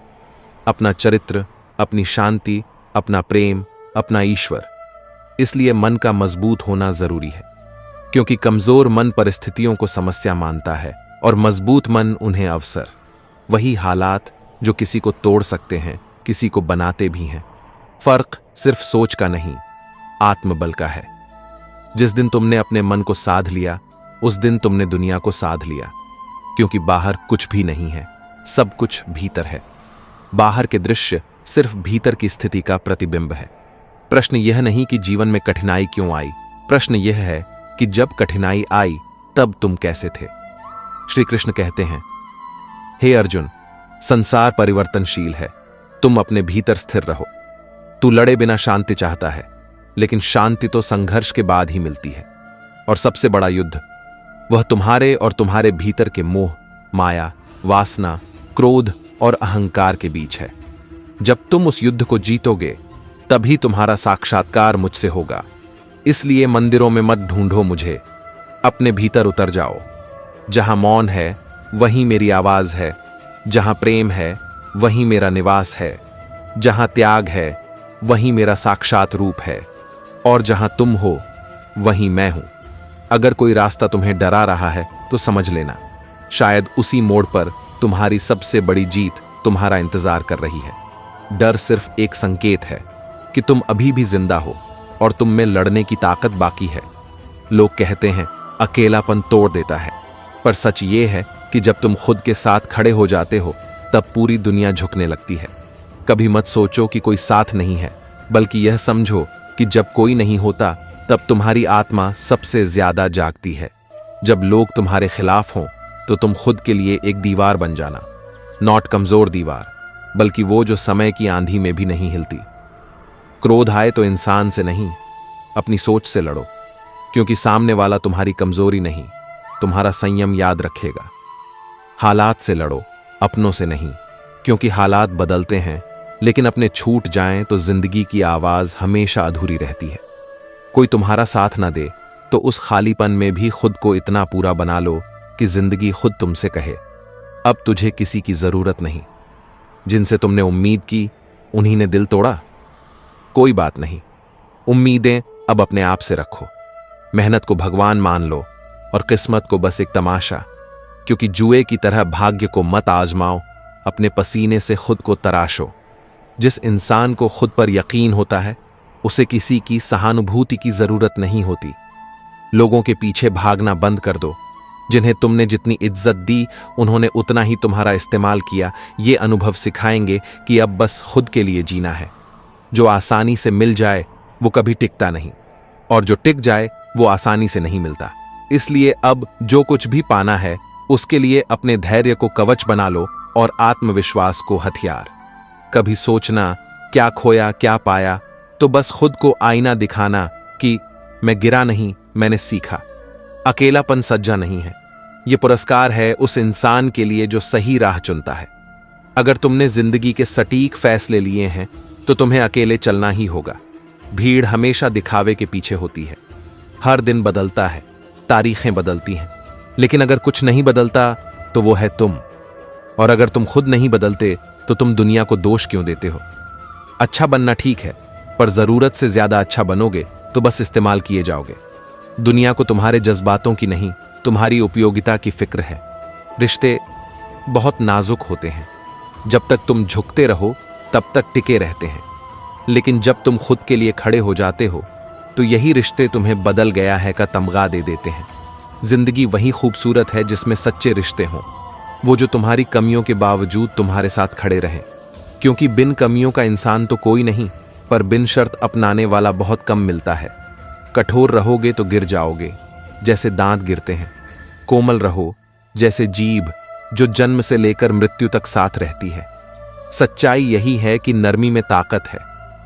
अपना चरित्र, अपनी शांति, अपना प्रेम, अपना ईश्वर। इसलिए मन का मजबूत होना जरूरी है, क्योंकि कमजोर मन परिस्थितियों को समस्या मानता है और मजबूत मन उन्हें अवसर। वही हालात जो किसी को तोड़ सकते हैं, किसी को बनाते भी हैं। फर्क सिर्फ सोच का नहीं, आत्मबल का है। जिस दिन तुमने अपने मन को साध लिया, उस दिन तुमने दुनिया को साध लिया, क्योंकि बाहर कुछ भी नहीं है, सब कुछ भीतर है। बाहर के दृश्य सिर्फ भीतर की स्थिति का प्रतिबिंब है। प्रश्न यह नहीं कि जीवन में कठिनाई क्यों आई, प्रश्न यह है कि जब कठिनाई आई तब तुम कैसे थे। श्री कृष्ण कहते हैं, हे अर्जुन, संसार परिवर्तनशील है, तुम अपने भीतर स्थिर रहो। तू लड़े बिना शांति चाहता है, लेकिन शांति तो संघर्ष के बाद ही मिलती है। और सबसे बड़ा युद्ध वह तुम्हारे और तुम्हारे भीतर के मोह, माया, वासना, क्रोध और अहंकार के बीच है। जब तुम उस युद्ध को जीतोगे तभी तुम्हारा साक्षात्कार मुझसे होगा। इसलिए मंदिरों में मत ढूंढो मुझे, अपने भीतर उतर जाओ। जहां मौन है वहीं मेरी आवाज है, जहां प्रेम है वहीं मेरा निवास है, जहां त्याग है वहीं मेरा साक्षात रूप है, और जहां तुम हो वहीं मैं हूं। अगर कोई रास्ता तुम्हें डरा रहा है तो समझ लेना, शायद उसी मोड़ पर तुम्हारी सबसे बड़ी जीत तुम्हारा इंतजार कर रही है। डर सिर्फ एक संकेत है कि तुम अभी भी जिंदा हो और तुम में लड़ने की ताकत बाकी है। लोग कहते हैं अकेलापन तोड़ देता है, पर सच ये है कि जब तुम खुद के साथ खड़े हो जाते हो तब पूरी दुनिया झुकने लगती है। कभी मत सोचो कि कोई साथ नहीं है, बल्कि यह समझो कि जब कोई नहीं होता तब तुम्हारी आत्मा सबसे ज्यादा जागती है। जब लोग तुम्हारे खिलाफ हों तो तुम खुद के लिए एक दीवार बन जाना, नॉट कमजोर दीवार, बल्कि वो जो समय की आंधी में भी नहीं हिलती। क्रोध आए तो इंसान से नहीं, अपनी सोच से लड़ो, क्योंकि सामने वाला तुम्हारी कमजोरी नहीं, तुम्हारा संयम याद रखेगा। हालात से लड़ो, अपनों से नहीं, क्योंकि हालात बदलते हैं, लेकिन अपने छूट जाएं तो जिंदगी की आवाज हमेशा अधूरी रहती है। कोई तुम्हारा साथ ना दे तो उस खालीपन में भी खुद को इतना पूरा बना लो कि जिंदगी खुद तुमसे कहे, अब तुझे किसी की जरूरत नहीं। जिनसे तुमने उम्मीद की उन्हीं ने दिल तोड़ा। कोई बात नहीं, उम्मीदें अब अपने आप से रखो। मेहनत को भगवान मान लो और किस्मत को बस एक तमाशा, क्योंकि जुए की तरह भाग्य को मत आजमाओ, अपने पसीने से खुद को तराशो। जिस इंसान को खुद पर यकीन होता है उसे किसी की सहानुभूति की जरूरत नहीं होती। लोगों के पीछे भागना बंद कर दो। जिन्हें तुमने जितनी इज्जत दी उन्होंने उतना ही तुम्हारा इस्तेमाल किया। ये अनुभव सिखाएंगे कि अब बस खुद के लिए जीना है। जो आसानी से मिल जाए वो कभी टिकता नहीं, और जो टिक जाए वो आसानी से नहीं मिलता। इसलिए अब जो कुछ भी पाना है उसके लिए अपने धैर्य को कवच बना लो और आत्मविश्वास को हथियार। कभी सोचना क्या खोया क्या पाया, तो बस खुद को आईना दिखाना कि मैं गिरा नहीं, मैंने सीखा। अकेलापन सज्जा नहीं है, यह पुरस्कार है उस इंसान के लिए जो सही राह चुनता है। अगर तुमने जिंदगी के सटीक फैसले लिए हैं तो तुम्हें अकेले चलना ही होगा। भीड़ हमेशा दिखावे के पीछे होती है। हर दिन बदलता है, तारीखें बदलती हैं, लेकिन अगर कुछ नहीं बदलता तो वो है तुम। और अगर तुम खुद नहीं बदलते तो तुम दुनिया को दोष क्यों देते हो? अच्छा बनना ठीक है, पर जरूरत से ज्यादा अच्छा बनोगे तो बस इस्तेमाल किए जाओगे। दुनिया को तुम्हारे जज्बातों की नहीं, तुम्हारी उपयोगिता की फिक्र है। रिश्ते बहुत नाजुक होते हैं, जब तक तुम झुकते रहो तब तक टिके रहते हैं, लेकिन जब तुम खुद के लिए खड़े हो जाते हो तो यही रिश्ते तुम्हें बदल गया है का तमगा दे देते हैं। जिंदगी वही खूबसूरत है जिसमें सच्चे रिश्ते हों, वो जो तुम्हारी कमियों के बावजूद तुम्हारे साथ खड़े रहें। क्योंकि बिन कमियों का इंसान तो कोई नहीं, पर बिन शर्त अपनाने वाला बहुत कम मिलता है। कठोर रहोगे तो गिर जाओगे, जैसे दांत गिरते हैं। कोमल रहो, जैसे जीभ जो जन्म से लेकर मृत्यु तक साथ रहती है। सच्चाई यही है कि नरमी में ताकत है,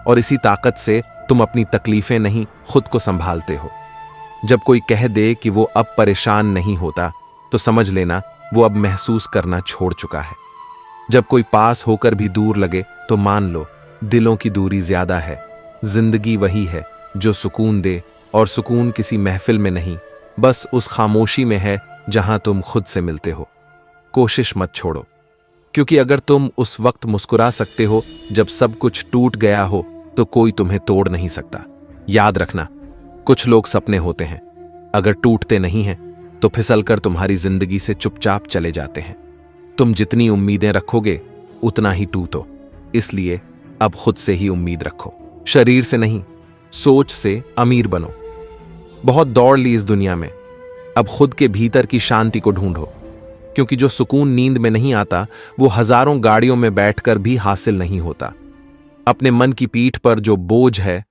और इसी ताकत से तुम अपनी तकलीफें नहीं खुद को संभालते हो। जब कोई कह दे कि वो अब परेशान नहीं होता तो समझ लेना वो अब महसूस करना छोड़ चुका है। जब कोई पास होकर भी दूर लगे तो मान लो दिलों की दूरी ज्यादा है। जिंदगी वही है जो सुकून दे, और सुकून किसी महफिल में नहीं, बस उस खामोशी में है जहां तुम खुद से मिलते हो। कोशिश मत छोड़ो, क्योंकि अगर तुम उस वक्त मुस्कुरा सकते हो जब सब कुछ टूट गया हो तो कोई तुम्हें तोड़ नहीं सकता। याद रखना, कुछ लोग सपने होते हैं, अगर टूटते नहीं हैं तो फिसलकर तुम्हारी जिंदगी से चुपचाप चले जाते हैं। तुम जितनी उम्मीदें रखोगे उतना ही टूटो, इसलिए अब खुद से ही उम्मीद रखो। शरीर से नहीं, सोच से अमीर बनो। बहुत दौड़ ली इस दुनिया में, अब खुद के भीतर की शांति को ढूंढो, क्योंकि जो सुकून नींद में नहीं आता वो हजारों गाड़ियों में बैठकर भी हासिल नहीं होता। अपने मन की पीठ पर जो बोझ है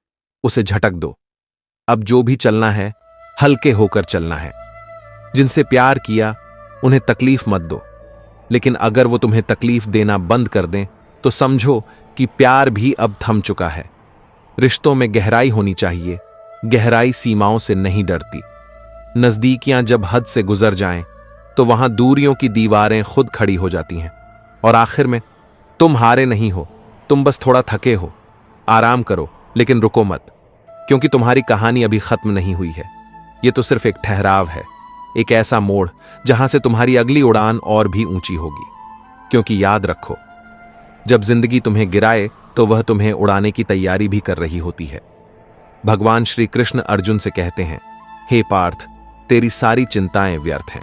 उसे झटक दो। अब जो भी चलना है हल्के होकर चलना है। जिनसे प्यार किया उन्हें तकलीफ मत दो, लेकिन अगर वो तुम्हें तकलीफ देना बंद कर दें तो समझो कि प्यार भी अब थम चुका है। रिश्तों में गहराई होनी चाहिए, गहराई सीमाओं से नहीं डरती। नजदीकियां जब हद से गुजर जाएं तो वहां दूरियों की दीवारें खुद खड़ी हो जाती हैं। और आखिर में तुम हारे नहीं हो, तुम बस थोड़ा थके हो, आराम करो, लेकिन रुको मत, क्योंकि तुम्हारी कहानी अभी खत्म नहीं हुई है। ये तो सिर्फ एक ठहराव है, एक ऐसा मोड़ जहां से तुम्हारी अगली उड़ान और भी ऊंची होगी। क्योंकि याद रखो, जब जिंदगी तुम्हें गिराए तो वह तुम्हें उड़ाने की तैयारी भी कर रही होती है। भगवान श्री कृष्ण अर्जुन से कहते हैं, हे पार्थ, तेरी सारी चिंताएं व्यर्थ हैं,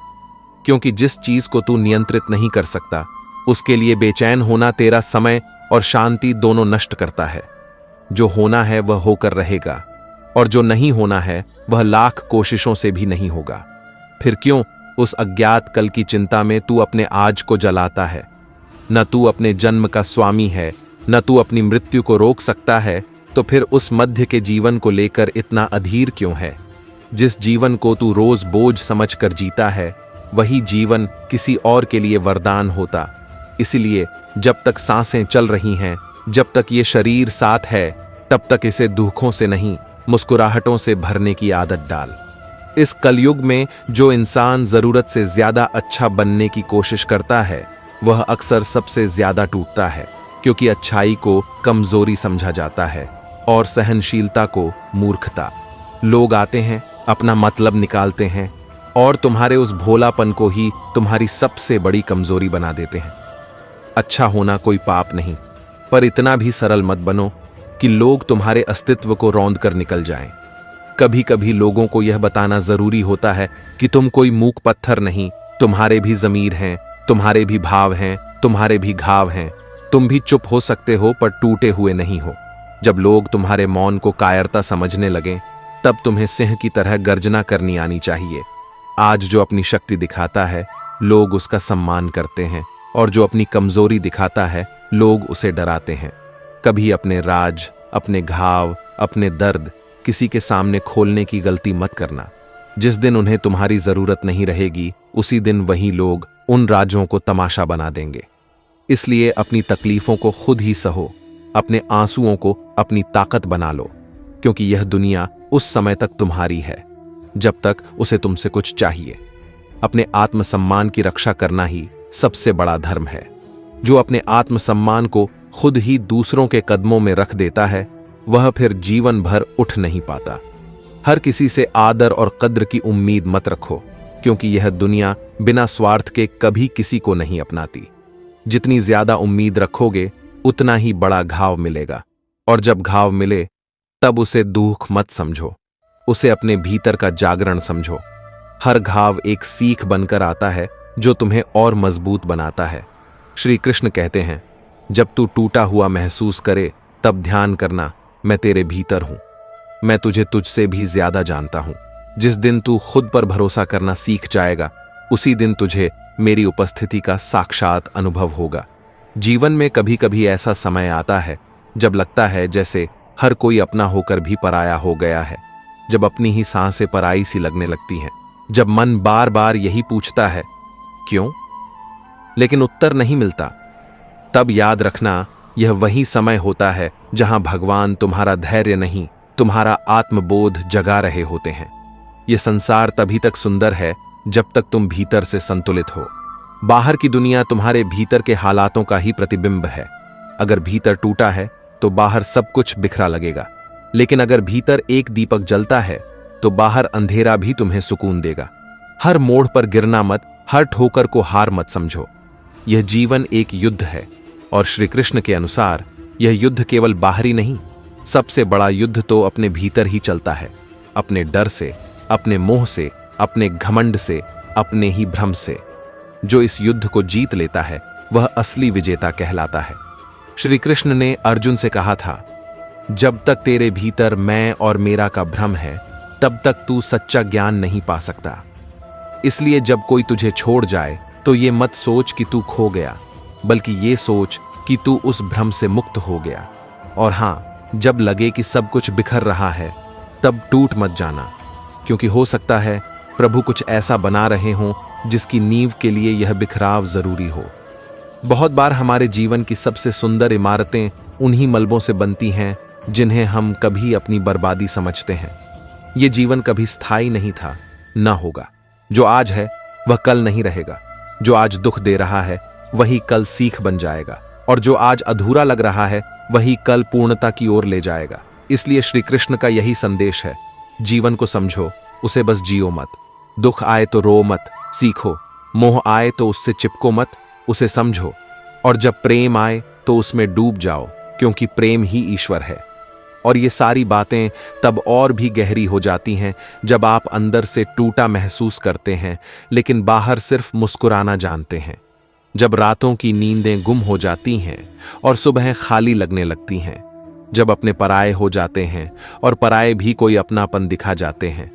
क्योंकि जिस चीज को तू नियंत्रित नहीं कर सकता उसके लिए बेचैन होना तेरा समय और शांति दोनों नष्ट करता है। जो होना है वह होकर रहेगा, और जो नहीं होना है वह लाख कोशिशों से भी नहीं होगा। फिर क्यों उस अज्ञात कल की चिंता में तू अपने आज को जलाता है? न तू अपने जन्म का स्वामी है, न तू अपनी मृत्यु को रोक सकता है, तो फिर उस मध्य के जीवन को लेकर इतना अधीर क्यों है? जिस जीवन को तू रोज बोझ समझकर जीता है, वही जीवन किसी और के लिए वरदान होता। इसलिए जब तक सांसें चल रही हैं, जब तक ये शरीर साथ है, तब तक इसे दुखों से नहीं, मुस्कुराहटों से भरने की आदत डाल। इस कलयुग में जो इंसान जरूरत से ज्यादा अच्छा बनने की कोशिश करता है, वह अक्सर सबसे ज्यादा टूटता है, क्योंकि अच्छाई को कमजोरी समझा जाता है और सहनशीलता को मूर्खता। लोग आते हैं, अपना मतलब निकालते हैं और तुम्हारे उस भोलापन को ही तुम्हारी सबसे बड़ी कमजोरी बना देते हैं। अच्छा होना कोई पाप नहीं, पर इतना भी सरल मत बनो कि लोग तुम्हारे अस्तित्व को रौंद कर निकल जाएं। कभी कभी लोगों को यह बताना जरूरी होता है कि तुम कोई मूक पत्थर नहीं, तुम्हारे भी ज़मीर हैं, तुम्हारे भी भाव हैं, तुम्हारे भी घाव हैं। तुम भी चुप हो सकते हो, पर टूटे हुए नहीं हो। जब लोग तुम्हारे मौन को कायरता समझने लगें, तब तुम्हें सिंह की तरह गर्जना करनी आनी चाहिए। आज जो अपनी शक्ति दिखाता है, लोग उसका सम्मान करते हैं, और जो अपनी कमजोरी दिखाता है, लोग उसे डराते हैं। कभी अपने राज, अपने घाव, अपने दर्द किसी के सामने खोलने की गलती मत करना। जिस दिन उन्हें तुम्हारी जरूरत नहीं रहेगी, उसी दिन वही लोग उन राजों को तमाशा बना देंगे। इसलिए अपनी तकलीफों को खुद ही सहो, अपने आंसुओं को अपनी ताकत बना लो, क्योंकि यह दुनिया उस समय तक तुम्हारी है जब तक उसे तुमसे कुछ चाहिए। अपने आत्मसम्मान की रक्षा करना ही सबसे बड़ा धर्म है। जो अपने आत्मसम्मान को खुद ही दूसरों के कदमों में रख देता है, वह फिर जीवन भर उठ नहीं पाता। हर किसी से आदर और कद्र की उम्मीद मत रखो, क्योंकि यह दुनिया बिना स्वार्थ के कभी किसी को नहीं अपनाती। जितनी ज्यादा उम्मीद रखोगे, उतना ही बड़ा घाव मिलेगा, और जब घाव मिले तब उसे दुख मत समझो, उसे अपने भीतर का जागरण समझो। हर घाव एक सीख बनकर आता है जो तुम्हें और मजबूत बनाता है। श्री कृष्ण कहते हैं, जब तू टूटा हुआ महसूस करे, तब ध्यान करना, मैं तेरे भीतर हूं। मैं तुझे तुझसे भी ज्यादा जानता हूं। जिस दिन तू खुद पर भरोसा करना सीख जाएगा, उसी दिन तुझे मेरी उपस्थिति का साक्षात अनुभव होगा। जीवन में कभी कभी ऐसा समय आता है जब लगता है जैसे हर कोई अपना होकर भी पराया हो गया है, जब अपनी ही सांसें पराई सी लगने लगती हैं, जब मन बार बार यही पूछता है क्यों, लेकिन उत्तर नहीं मिलता। तब याद रखना, यह वही समय होता है जहां भगवान तुम्हारा धैर्य नहीं, तुम्हारा आत्मबोध जगा रहे होते हैं। यह संसार तभी तक सुंदर है जब तक तुम भीतर से संतुलित हो। बाहर की दुनिया तुम्हारे भीतर के हालातों का ही प्रतिबिंब है। अगर भीतर टूटा है तो बाहर सब कुछ बिखरा लगेगा, लेकिन अगर भीतर एक दीपक जलता है तो बाहर अंधेरा भी तुम्हें सुकून देगा। हर मोड़ पर गिरना मत, हर ठोकर को हार मत समझो। यह जीवन एक युद्ध है, और श्री कृष्ण के अनुसार यह युद्ध केवल बाहरी नहीं, सबसे बड़ा युद्ध तो अपने भीतर ही चलता है। अपने डर से, अपने मोह से, अपने घमंड से, अपने ही भ्रम से। जो इस युद्ध को जीत लेता है, वह असली विजेता कहलाता है। श्री कृष्ण ने अर्जुन से कहा था, जब तक तेरे भीतर मैं और मेरा का भ्रम है, तब तक तू सच्चा ज्ञान नहीं पा सकता। इसलिए जब कोई तुझे छोड़ जाए तो ये मत सोच कि तू खो गया, बल्कि ये सोच कि तू उस भ्रम से मुक्त हो गया। और हां, जब लगे कि सब कुछ बिखर रहा है, तब टूट मत जाना, क्योंकि हो सकता है प्रभु कुछ ऐसा बना रहे हों जिसकी नींव के लिए यह बिखराव जरूरी हो। बहुत बार हमारे जीवन की सबसे सुंदर इमारतें उन्हीं मलबों से बनती हैं जिन्हें हम कभी अपनी बर्बादी समझते हैं। ये जीवन कभी स्थायी नहीं था, न होगा। जो आज है वह कल नहीं रहेगा। जो आज दुख दे रहा है वही कल सीख बन जाएगा। और जो आज अधूरा लग रहा है वही कल पूर्णता की ओर ले जाएगा। इसलिए श्री कृष्ण का यही संदेश है, जीवन को समझो, उसे बस जियो मत। दुख आए तो रो मत, सीखो। मोह आए तो उससे चिपको मत, उसे समझो। और जब प्रेम आए तो उसमें डूब जाओ, क्योंकि प्रेम ही ईश्वर है। और ये सारी बातें तब और भी गहरी हो जाती हैं जब आप अंदर से टूटा महसूस करते हैं लेकिन बाहर सिर्फ मुस्कुराना जानते हैं। जब रातों की नींदें गुम हो जाती हैं और सुबह खाली लगने लगती हैं। जब अपने पराये हो जाते हैं और पराये भी कोई अपनापन दिखा जाते हैं।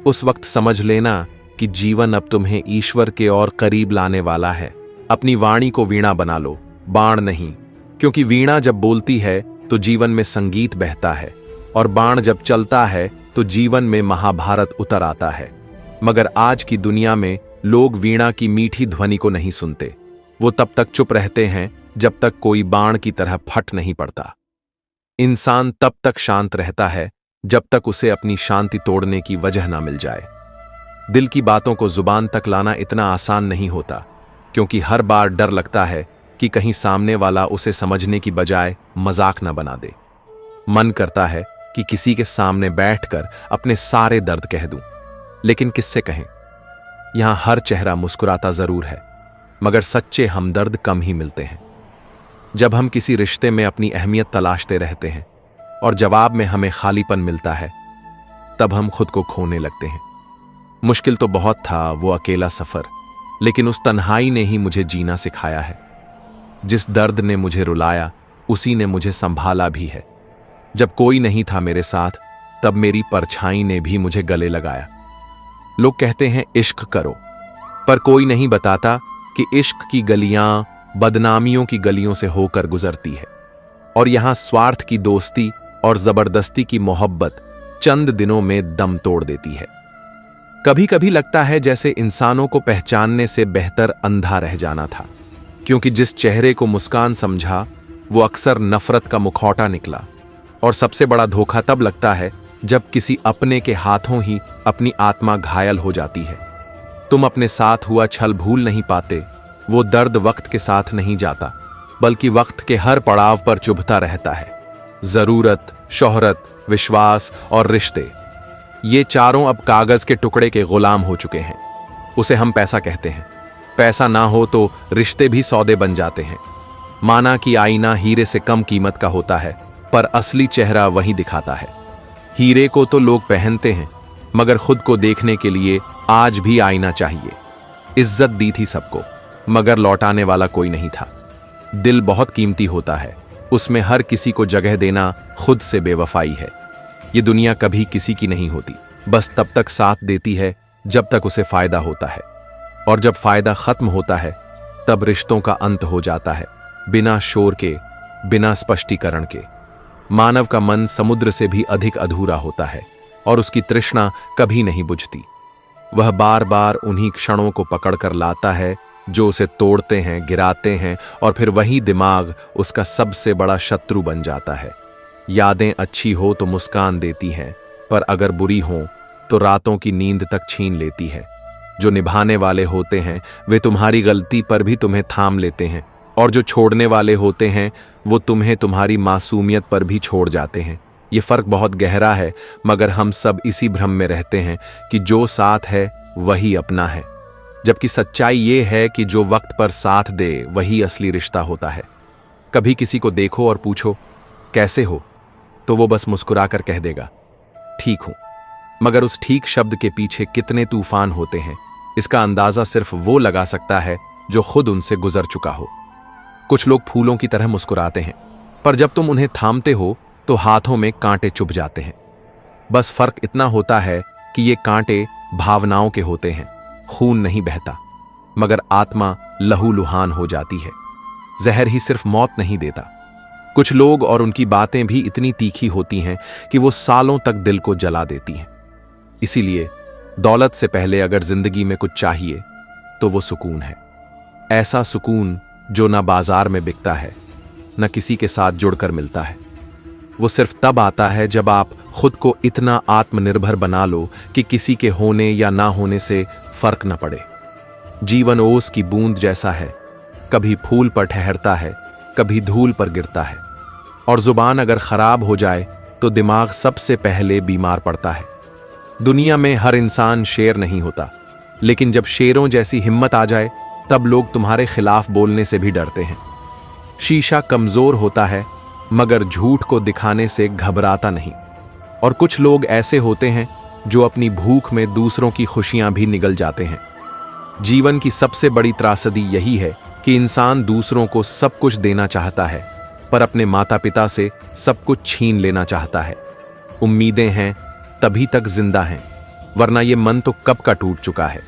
उस वक्त समझ लेना कि जीवन अब तुम्हें ईश्वर के और करीब लाने वाला है। अपनी वाणी को वीणा बना लो, बाण नहीं, क्योंकि वीणा जब बोलती है तो जीवन में संगीत बहता है और बाण जब चलता है तो जीवन में महाभारत उतर आता है। मगर आज की दुनिया में लोग वीणा की मीठी ध्वनि को नहीं सुनते। वो तब तक चुप रहते हैं जब तक कोई बाण की तरह फट नहीं पड़ता। इंसान तब तक शांत रहता है जब तक उसे अपनी शांति तोड़ने की वजह ना मिल जाए। दिल की बातों को जुबान तक लाना इतना आसान नहीं होता, क्योंकि हर बार डर लगता है कि कहीं सामने वाला उसे समझने की बजाय मजाक न बना दे। मन करता है कि किसी के सामने बैठकर अपने सारे दर्द कह दूं, लेकिन किससे कहें? यहां हर चेहरा मुस्कुराता जरूर है, मगर सच्चे हमदर्द कम ही मिलते हैं। जब हम किसी रिश्ते में अपनी अहमियत तलाशते रहते हैं और जवाब में हमें खालीपन मिलता है, तब हम खुद को खोने लगते हैं। मुश्किल तो बहुत था वो अकेला सफर, लेकिन उस तन्हाई ने ही मुझे जीना सिखाया है। जिस दर्द ने मुझे रुलाया, उसी ने मुझे संभाला भी है। जब कोई नहीं था मेरे साथ, तब मेरी परछाई ने भी मुझे गले लगाया। लोग कहते हैं इश्क करो, पर कोई नहीं बताता कि इश्क की गलियां बदनामियों की गलियों से होकर गुजरती है। और यहां स्वार्थ की दोस्ती और जबरदस्ती की मोहब्बत चंद दिनों में दम तोड़ देती है। कभी कभी लगता है जैसे इंसानों को पहचानने से बेहतर अंधा रह जाना था, क्योंकि जिस चेहरे को मुस्कान समझा वो अक्सर नफरत का मुखौटा निकला। और सबसे बड़ा धोखा तब लगता है जब किसी अपने के हाथों ही अपनी आत्मा घायल हो जाती है। तुम अपने साथ हुआ छल भूल नहीं पाते। वो दर्द वक्त के साथ नहीं जाता, बल्कि वक्त के हर पड़ाव पर चुभता रहता है। जरूरत, शोहरत, विश्वास और रिश्ते, ये चारों अब कागज के टुकड़े के गुलाम हो चुके हैं। उसे हम पैसा कहते हैं। पैसा ना हो तो रिश्ते भी सौदे बन जाते हैं। माना कि आईना हीरे से कम कीमत का होता है, पर असली चेहरा वही दिखाता है। हीरे को तो लोग पहनते हैं, मगर खुद को देखने के लिए आज भी आईना चाहिए। इज्जत दी थी सबको, मगर लौटाने वाला कोई नहीं था। दिल बहुत कीमती होता है, उसमें हर किसी को जगह देना खुद से बेवफाई है। ये दुनिया कभी किसी की नहीं होती, बस तब तक साथ देती है जब तक उसे फायदा होता है। और जब फायदा खत्म होता है, तब रिश्तों का अंत हो जाता है, बिना शोर के, बिना स्पष्टीकरण के। मानव का मन समुद्र से भी अधिक अधूरा होता है और उसकी तृष्णा कभी नहीं बुझती। वह बार बार उन्हीं क्षणों को पकड़कर लाता है जो उसे तोड़ते हैं, गिराते हैं, और फिर वही दिमाग उसका सबसे बड़ा शत्रु बन जाता है। यादें अच्छी हो तो मुस्कान देती हैं, पर अगर बुरी हो तो रातों की नींद तक छीन लेती है। जो निभाने वाले होते हैं वे तुम्हारी गलती पर भी तुम्हें थाम लेते हैं, और जो छोड़ने वाले होते हैं वो तुम्हें तुम्हारी मासूमियत पर भी छोड़ जाते हैं। ये फर्क बहुत गहरा है, मगर हम सब इसी भ्रम में रहते हैं कि जो साथ है वही अपना है, जबकि सच्चाई ये है कि जो वक्त पर साथ दे वही असली रिश्ता होता है। कभी किसी को देखो और पूछो कैसे हो, तो वो बस मुस्कुराकर कह देगा ठीक हूं, मगर उस ठीक शब्द के पीछे कितने तूफान होते हैं, इसका अंदाजा सिर्फ वो लगा सकता है जो खुद उनसे गुजर चुका हो। कुछ लोग फूलों की तरह मुस्कुराते हैं, पर जब तुम उन्हें थामते हो तो हाथों में कांटे चुभ जाते हैं। बस फर्क इतना होता है कि ये कांटे भावनाओं के होते हैं, खून नहीं बहता, मगर आत्मा लहूलुहान हो जाती है। जहर ही सिर्फ मौत नहीं देता। कुछ लोग और उनकी बातें भी इतनी तीखी होती हैं कि वो सालों तक दिल को जला देती हैं। इसीलिए दौलत से पहले अगर जिंदगी में कुछ चाहिए तो वो सुकून है। ऐसा सुकून जो ना बाजार में बिकता है, न किसी के साथ जुड़कर मिलता है। वो सिर्फ तब आता है जब आप खुद को इतना आत्मनिर्भर बना लो कि किसी के होने या ना होने से फर्क न पड़े। जीवन ओस की बूंद जैसा है, कभी फूल पर ठहरता है कभी धूल पर गिरता है। और जुबान अगर खराब हो जाए तो दिमाग सबसे पहले बीमार पड़ता है। दुनिया में हर इंसान शेर नहीं होता, लेकिन जब शेरों जैसी हिम्मत आ जाए तब लोग तुम्हारे खिलाफ बोलने से भी डरते हैं। शीशा कमजोर होता है मगर झूठ को दिखाने से घबराता नहीं। और कुछ लोग ऐसे होते हैं जो अपनी भूख में दूसरों की खुशियां भी निगल जाते हैं। जीवन की सबसे बड़ी त्रासदी यही है कि इंसान दूसरों को सब कुछ देना चाहता है पर अपने माता पिता से सब कुछ छीन लेना चाहता है। उम्मीदें हैं तभी तक जिंदा हैं, वरना ये मन तो कब का टूट चुका है।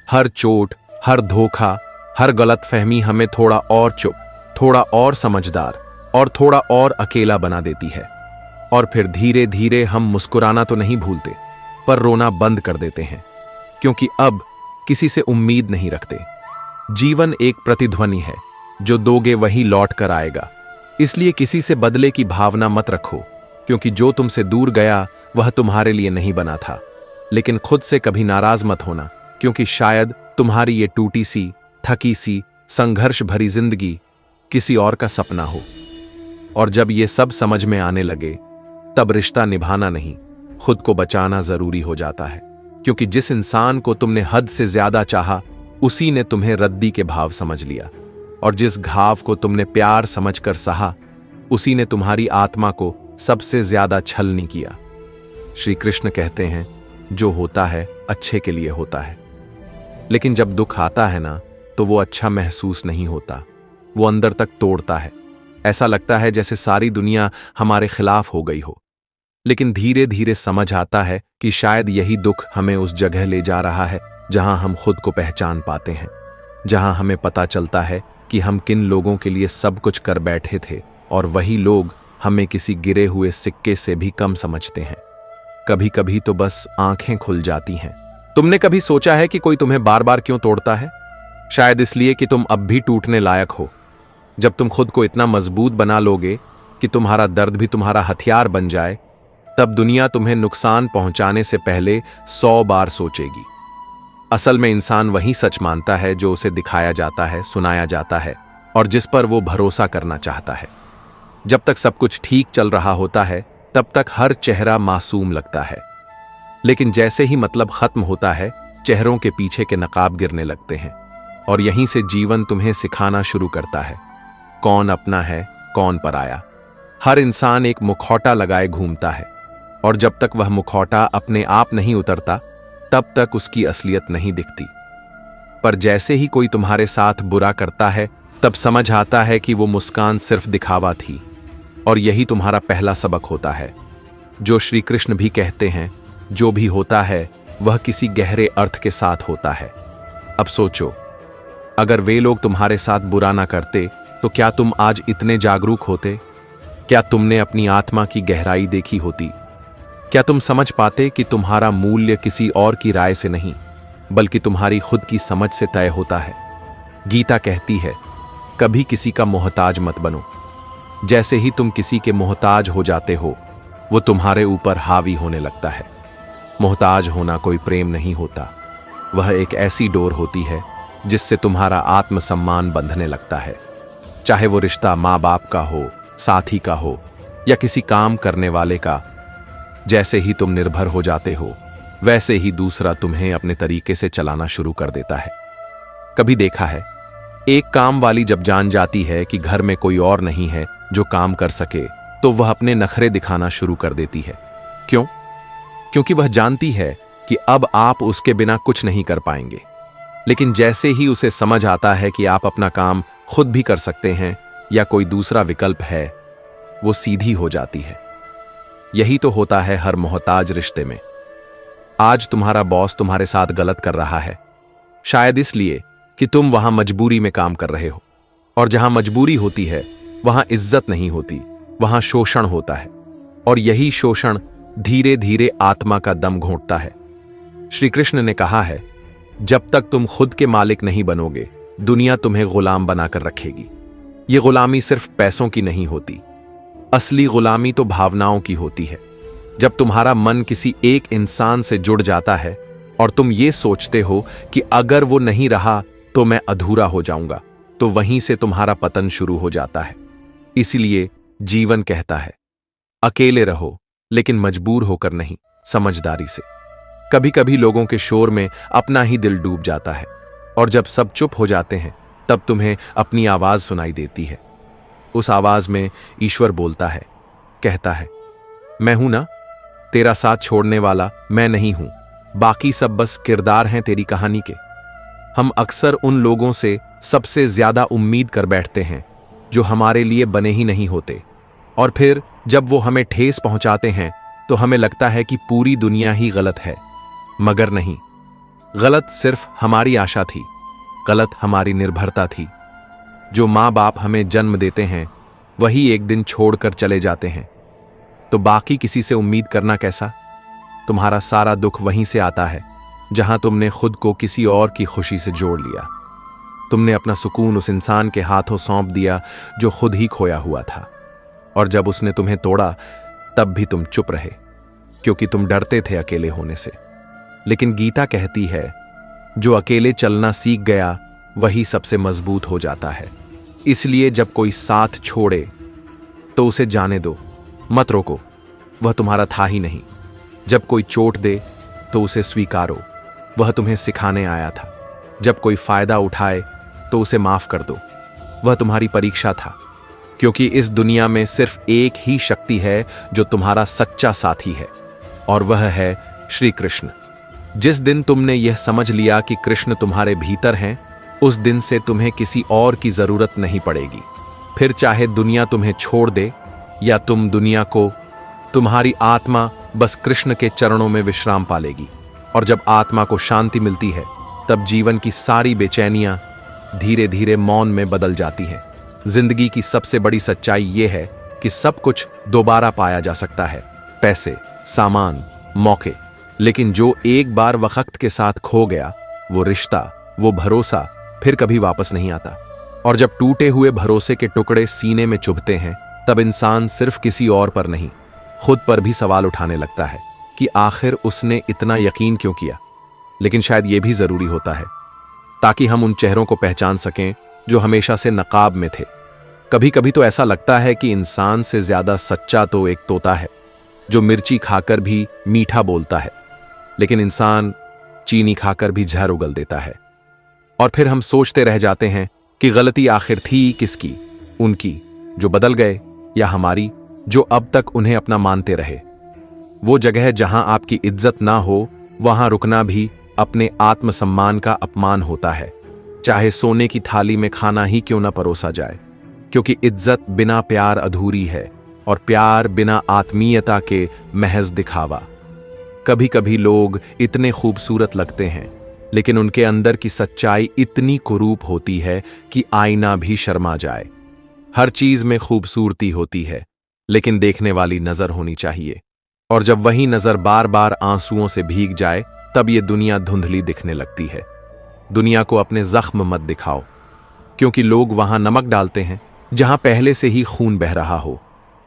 हर चोट, हर धोखा, हर गलतफहमी हमें थोड़ा और चुप, थोड़ा और समझदार और थोड़ा और अकेला बना देती है। और फिर धीरे धीरे हम मुस्कुराना तो नहीं भूलते पर रोना बंद कर देते हैं, क्योंकि अब किसी से उम्मीद नहीं रखते। जीवन एक प्रतिध्वनि है, जो दोगे वही लौट कर आएगा। इसलिए किसी से बदले की भावना मत रखो, क्योंकि जो तुमसे दूर गया वह तुम्हारे लिए नहीं बना था। लेकिन खुद से कभी नाराज मत होना, क्योंकि शायद तुम्हारी ये टूटी सी, थकी सी, संघर्ष भरी जिंदगी किसी और का सपना हो। और जब ये सब समझ में आने लगे तब रिश्ता निभाना नहीं, खुद को बचाना जरूरी हो जाता है। क्योंकि जिस इंसान को तुमने हद से ज्यादा चाहा उसी ने तुम्हें रद्दी के भाव समझ लिया, और जिस घाव को तुमने प्यार समझकर सहा उसी ने तुम्हारी आत्मा को सबसे ज्यादा छलनी किया। श्री कृष्ण कहते हैं, जो होता है अच्छे के लिए होता है। लेकिन जब दुख आता है ना, तो वो अच्छा महसूस नहीं होता, वो अंदर तक तोड़ता है। ऐसा लगता है जैसे सारी दुनिया हमारे खिलाफ हो गई हो। लेकिन धीरे धीरे समझ आता है कि शायद यही दुख हमें उस जगह ले जा रहा है जहां हम खुद को पहचान पाते हैं, जहां हमें पता चलता है कि हम किन लोगों के लिए सब कुछ कर बैठे थे और वही लोग हमें किसी गिरे हुए सिक्के से भी कम समझते हैं। कभी कभी तो बस आंखें खुल जाती हैं। तुमने कभी सोचा है कि कोई तुम्हें बार बार क्यों तोड़ता है? शायद इसलिए कि तुम अब भी टूटने लायक हो। जब तुम खुद को इतना मजबूत बना लोगे कि तुम्हारा दर्द भी तुम्हारा हथियार बन जाए, तब दुनिया तुम्हें नुकसान पहुंचाने से पहले 100 बार सोचेगी। असल में इंसान वही सच मानता है जो उसे दिखाया जाता है, सुनाया जाता है और जिस पर वो भरोसा करना चाहता है। जब तक सब कुछ ठीक चल रहा होता है तब तक हर चेहरा मासूम लगता है, लेकिन जैसे ही मतलब खत्म होता है, चेहरों के पीछे के नकाब गिरने लगते हैं और यहीं से जीवन तुम्हें सिखाना शुरू करता है कौन अपना है, कौन पराया। हर इंसान एक मुखौटा लगाए घूमता है और जब तक वह मुखौटा अपने आप नहीं उतरता तब तक उसकी असलियत नहीं दिखती। पर जैसे ही कोई तुम्हारे साथ बुरा करता है तब समझ आता है कि वो मुस्कान सिर्फ दिखावा थी। और यही तुम्हारा पहला सबक होता है, जो श्री कृष्ण भी कहते हैं, जो भी होता है वह किसी गहरे अर्थ के साथ होता है। अब सोचो, अगर वे लोग तुम्हारे साथ बुरा ना करते तो क्या तुम आज इतने जागरूक होते? क्या तुमने अपनी आत्मा की गहराई देखी होती? क्या तुम समझ पाते कि तुम्हारा मूल्य किसी और की राय से नहीं बल्कि तुम्हारी खुद की समझ से तय होता है? गीता कहती है, कभी किसी का मोहताज मत बनो। जैसे ही तुम किसी के मोहताज हो जाते हो, वो तुम्हारे ऊपर हावी होने लगता है। मोहताज होना कोई प्रेम नहीं होता, वह एक ऐसी डोर होती है जिससे तुम्हारा आत्मसम्मान बंधने लगता है। चाहे वो रिश्ता माँ बाप का हो, साथी का हो या किसी काम करने वाले का। जैसे ही तुम निर्भर हो जाते हो, वैसे ही दूसरा तुम्हें अपने तरीके से चलाना शुरू कर देता है। कभी देखा है, एक काम वाली जब जान जाती है कि घर में कोई और नहीं है जो काम कर सके, तो वह अपने नखरे दिखाना शुरू कर देती है। क्यों? क्योंकि वह जानती है कि अब आप उसके बिना कुछ नहीं कर पाएंगे। लेकिन जैसे ही उसे समझ आता है कि आप अपना काम खुद भी कर सकते हैं या कोई दूसरा विकल्प है, वो सीधी हो जाती है। यही तो होता है हर मोहताज रिश्ते में। आज तुम्हारा बॉस तुम्हारे साथ गलत कर रहा है, शायद इसलिए कि तुम वहां मजबूरी में काम कर रहे हो। और जहां मजबूरी होती है वहां इज्जत नहीं होती, वहां शोषण होता है। और यही शोषण धीरे धीरे आत्मा का दम घोंटता है। श्री कृष्ण ने कहा है, जब तक तुम खुद के मालिक नहीं बनोगे, दुनिया तुम्हें गुलाम बनाकर रखेगी। ये गुलामी सिर्फ पैसों की नहीं होती, असली गुलामी तो भावनाओं की होती है। जब तुम्हारा मन किसी एक इंसान से जुड़ जाता है और तुम ये सोचते हो कि अगर वो नहीं रहा तो मैं अधूरा हो जाऊंगा, तो वहीं से तुम्हारा पतन शुरू हो जाता है। इसीलिए जीवन कहता है, अकेले रहो, लेकिन मजबूर होकर नहीं, समझदारी से। कभी कभी लोगों के शोर में अपना ही दिल डूब जाता है, और जब सब चुप हो जाते हैं तब तुम्हें अपनी आवाज सुनाई देती है। उस आवाज में ईश्वर बोलता है, कहता है, मैं हूं ना, तेरा साथ छोड़ने वाला मैं नहीं हूं, बाकी सब बस किरदार हैं तेरी कहानी के। हम अक्सर उन लोगों से सबसे ज्यादा उम्मीद कर बैठते हैं जो हमारे लिए बने ही नहीं होते, और फिर जब वो हमें ठेस पहुंचाते हैं तो हमें लगता है कि पूरी दुनिया ही गलत है। मगर नहीं, गलत सिर्फ हमारी आशा थी, गलत हमारी निर्भरता थी। जो माँ बाप हमें जन्म देते हैं वही एक दिन छोड़कर चले जाते हैं, तो बाकी किसी से उम्मीद करना कैसा? तुम्हारा सारा दुख वहीं से आता है जहां तुमने खुद को किसी और की खुशी से जोड़ लिया। तुमने अपना सुकून उस इंसान के हाथों सौंप दिया जो खुद ही खोया हुआ था, और जब उसने तुम्हें तोड़ा तब भी तुम चुप रहे, क्योंकि तुम डरते थे अकेले होने से। लेकिन गीता कहती है, जो अकेले चलना सीख गया वही सबसे मजबूत हो जाता है। इसलिए जब कोई साथ छोड़े तो उसे जाने दो, मत रोको, वह तुम्हारा था ही नहीं। जब कोई चोट दे तो उसे स्वीकारो, वह तुम्हें सिखाने आया था। जब कोई फायदा उठाए तो उसे माफ कर दो, वह तुम्हारी परीक्षा था। क्योंकि इस दुनिया में सिर्फ एक ही शक्ति है जो तुम्हारा सच्चा साथी है, और वह है श्री कृष्ण। जिस दिन तुमने यह समझ लिया कि कृष्ण तुम्हारे भीतर हैं, उस दिन से तुम्हें किसी और की जरूरत नहीं पड़ेगी। फिर चाहे दुनिया तुम्हें छोड़ दे या तुम दुनिया को, तुम्हारी आत्मा बस कृष्ण के चरणों में विश्राम पालेगी। और जब आत्मा को शांति मिलती है तब जीवन की सारी बेचैनियां धीरे धीरे मौन में बदल जाती हैं। जिंदगी की सबसे बड़ी सच्चाई यह है कि सब कुछ दोबारा पाया जा सकता है, पैसे, सामान, मौके, लेकिन जो एक बार वक्त के साथ खो गया, वो रिश्ता, वो भरोसा फिर कभी वापस नहीं आता। और जब टूटे हुए भरोसे के टुकड़े सीने में चुभते हैं तब इंसान सिर्फ किसी और पर नहीं, खुद पर भी सवाल उठाने लगता है कि आखिर उसने इतना यकीन क्यों किया। लेकिन शायद यह भी जरूरी होता है ताकि हम उन चेहरों को पहचान सकें जो हमेशा से नकाब में थे। कभी कभी तो ऐसा लगता है कि इंसान से ज्यादा सच्चा तो एक तोता है जो मिर्ची खाकर भी मीठा बोलता है, लेकिन इंसान चीनी खाकर भी जहर उगल देता है। और फिर हम सोचते रह जाते हैं कि गलती आखिर थी किसकी, उनकी जो बदल गए, या हमारी जो अब तक उन्हें अपना मानते रहे। वो जगह जहां आपकी इज्जत ना हो, वहां रुकना भी अपने आत्मसम्मान का अपमान होता है, चाहे सोने की थाली में खाना ही क्यों ना परोसा जाए। क्योंकि इज्जत बिना प्यार अधूरी है, और प्यार बिना आत्मीयता के महज दिखावा। कभी कभी लोग इतने खूबसूरत लगते हैं, लेकिन उनके अंदर की सच्चाई इतनी कुरूप होती है कि आईना भी शर्मा जाए। हर चीज में खूबसूरती होती है, लेकिन देखने वाली नजर होनी चाहिए। और जब वही नजर बार बार आंसुओं से भीग जाए तब ये दुनिया धुंधली दिखने लगती है। दुनिया को अपने जख्म मत दिखाओ, क्योंकि लोग वहां नमक डालते हैं जहां पहले से ही खून बह रहा हो।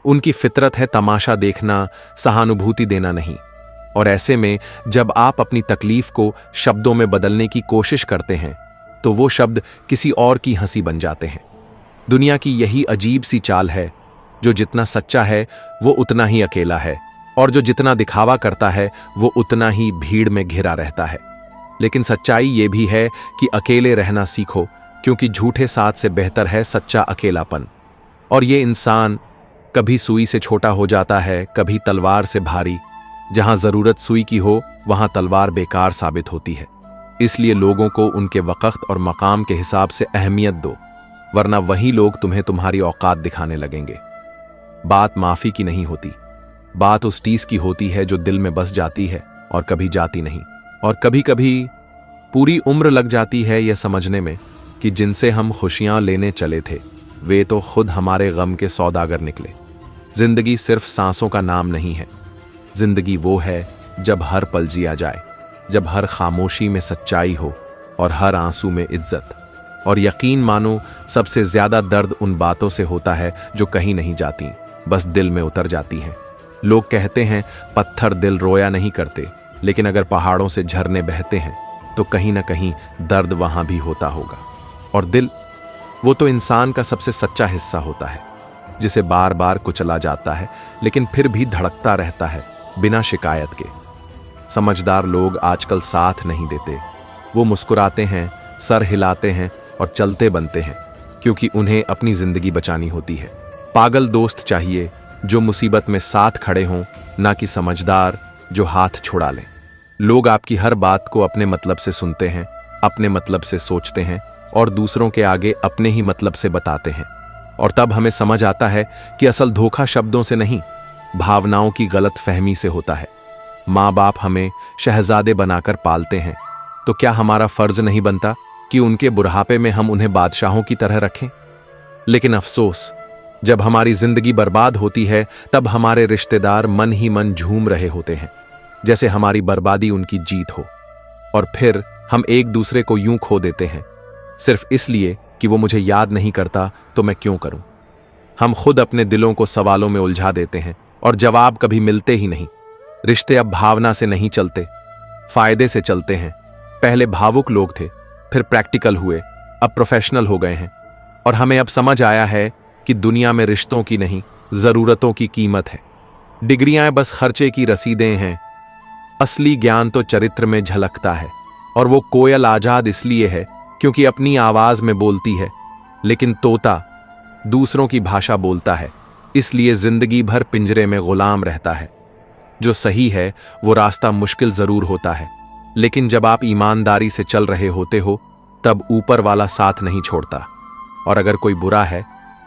उनकी फितरत है तमाशा देखना, सहानुभूति देना नहीं। और ऐसे में जब आप अपनी तकलीफ को शब्दों में बदलने की कोशिश करते हैं तो वो शब्द किसी और की हंसी बन जाते हैं। दुनिया की यही अजीब सी चाल है, जो जितना सच्चा है वो उतना ही अकेला है, और जो जितना दिखावा करता है वो उतना ही भीड़ में घिरा रहता है। लेकिन सच्चाई ये भी है कि अकेले रहना सीखो, क्योंकि झूठे साथ से बेहतर है सच्चा अकेलापन। और ये इंसान कभी सुई से छोटा हो जाता है, कभी तलवार से भारी। जहां जरूरत सुई की हो वहां तलवार बेकार साबित होती है। इसलिए लोगों को उनके वक्त और मकाम के हिसाब से अहमियत दो, वरना वही लोग तुम्हें तुम्हारी औकात दिखाने लगेंगे। बात माफी की नहीं होती, बात उस टीस की होती है जो दिल में बस जाती है और कभी जाती नहीं। और कभी कभी पूरी उम्र लग जाती है यह समझने में कि जिनसे हम खुशियां लेने चले थे वे तो खुद हमारे गम के सौदागर निकले। जिंदगी सिर्फ सांसों का नाम नहीं है। जिंदगी वो है जब हर पल जिया जाए, जब हर खामोशी में सच्चाई हो और हर आंसू में इज्जत। और यकीन मानो, सबसे ज्यादा दर्द उन बातों से होता है जो कहीं नहीं जाती, बस दिल में उतर जाती हैं। लोग कहते हैं पत्थर दिल रोया नहीं करते, लेकिन अगर पहाड़ों से झरने बहते हैं तो कहीं ना कहीं दर्द वहां भी होता होगा। और दिल, वो तो इंसान का सबसे सच्चा हिस्सा होता है। जिसे बार बार कुचला जाता है लेकिन फिर भी धड़कता रहता है बिना शिकायत के। समझदार लोग आजकल साथ नहीं देते। वो मुस्कुराते हैं, सर हिलाते हैं और चलते बनते हैं, क्योंकि उन्हें अपनी जिंदगी बचानी होती है। पागल दोस्त चाहिए जो मुसीबत में साथ खड़े हों, ना कि समझदार जो हाथ छुड़ा लें। लोग आपकी हर बात को अपने मतलब से सुनते हैं, अपने मतलब से सोचते हैं और दूसरों के आगे अपने ही मतलब से बताते हैं। और तब हमें समझ आता है कि असल धोखा शब्दों से नहीं, भावनाओं की गलत फहमी से होता है। माँ बाप हमें शहजादे बनाकर पालते हैं, तो क्या हमारा फर्ज नहीं बनता कि उनके बुढ़ापे में हम उन्हें बादशाहों की तरह रखें? लेकिन अफसोस, जब हमारी जिंदगी बर्बाद होती है तब हमारे रिश्तेदार मन ही मन झूम रहे होते हैं, जैसे हमारी बर्बादी उनकी जीत हो। और फिर हम एक दूसरे को यूं खो देते हैं, सिर्फ इसलिए कि वो मुझे याद नहीं करता तो मैं क्यों करूं। हम खुद अपने दिलों को सवालों में उलझा देते हैं और जवाब कभी मिलते ही नहीं। रिश्ते अब भावना से नहीं चलते, फायदे से चलते हैं। पहले भावुक लोग थे, फिर प्रैक्टिकल हुए, अब प्रोफेशनल हो गए हैं। और हमें अब समझ आया है कि दुनिया में रिश्तों की नहीं, जरूरतों की कीमत है। डिग्रियां बस खर्चे की रसीदें हैं, असली ज्ञान तो चरित्र में झलकता है। और वो कोयल आजाद इसलिए है क्योंकि अपनी आवाज में बोलती है, लेकिन तोता दूसरों की भाषा बोलता है, इसलिए जिंदगी भर पिंजरे में गुलाम रहता है। जो सही है वो रास्ता मुश्किल जरूर होता है, लेकिन जब आप ईमानदारी से चल रहे होते हो तब ऊपर वाला साथ नहीं छोड़ता। और अगर कोई बुरा है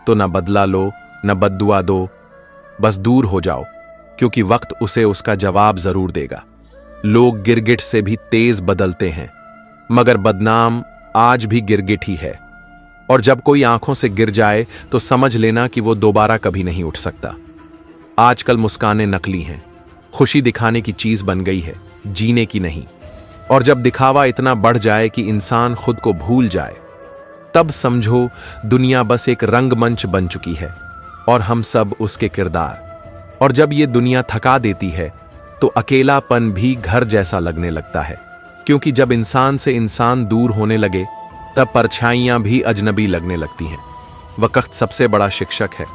तो न बदला लो, न बद्दुआ दो, बस दूर हो जाओ, क्योंकि वक्त उसे उसका जवाब जरूर देगा। लोग गिरगिट से भी तेज बदलते हैं, मगर बदनाम आज भी गिरगिट ही है। और जब कोई आंखों से गिर जाए तो समझ लेना कि वो दोबारा कभी नहीं उठ सकता। आजकल मुस्कानें नकली हैं, खुशी दिखाने की चीज बन गई है, जीने की नहीं। और जब दिखावा इतना बढ़ जाए कि इंसान खुद को भूल जाए, तब समझो दुनिया बस एक रंगमंच बन चुकी है और हम सब उसके किरदार। और जब ये दुनिया थका देती है तो अकेलापन भी घर जैसा लगने लगता है, क्योंकि जब इंसान से इंसान दूर होने लगे तब परछाइयां भी अजनबी लगने लगती हैं। वक्त सबसे बड़ा शिक्षक है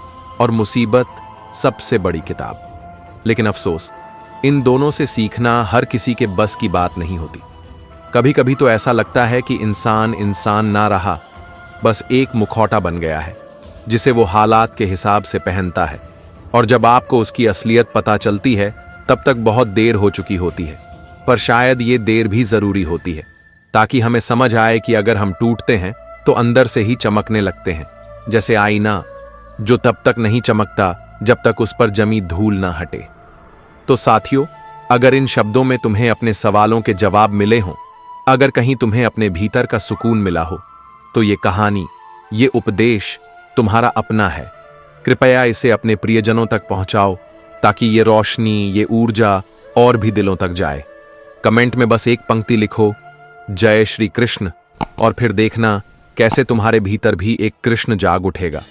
और मुसीबत सबसे बड़ी किताब। लेकिन अफसोस, इन दोनों से सीखना हर किसी के बस की बात नहीं होती। कभी कभी तो ऐसा लगता है कि इंसान इंसान ना रहा, बस एक मुखौटा बन गया है जिसे वो हालात के हिसाब से पहनता है। और जब आपको उसकी असलियत पता चलती है तब तक बहुत देर हो चुकी होती है। पर शायद ये देर भी जरूरी होती है, ताकि हमें समझ आए कि अगर हम टूटते हैं तो अंदर से ही चमकने लगते हैं, जैसे आईना जो तब तक नहीं चमकता जब तक उस पर जमी धूल ना हटे। तो साथियों, अगर इन शब्दों में तुम्हें अपने सवालों के जवाब मिले हों, अगर कहीं तुम्हें अपने भीतर का सुकून मिला हो, तो ये कहानी, ये उपदेश तुम्हारा अपना है। कृपया इसे अपने प्रियजनों तक पहुंचाओ, ताकि ये रोशनी, ये ऊर्जा और भी दिलों तक जाए। कमेंट में बस एक पंक्ति लिखो, जय श्री कृष्ण, और फिर देखना कैसे तुम्हारे भीतर भी एक कृष्ण जाग उठेगा।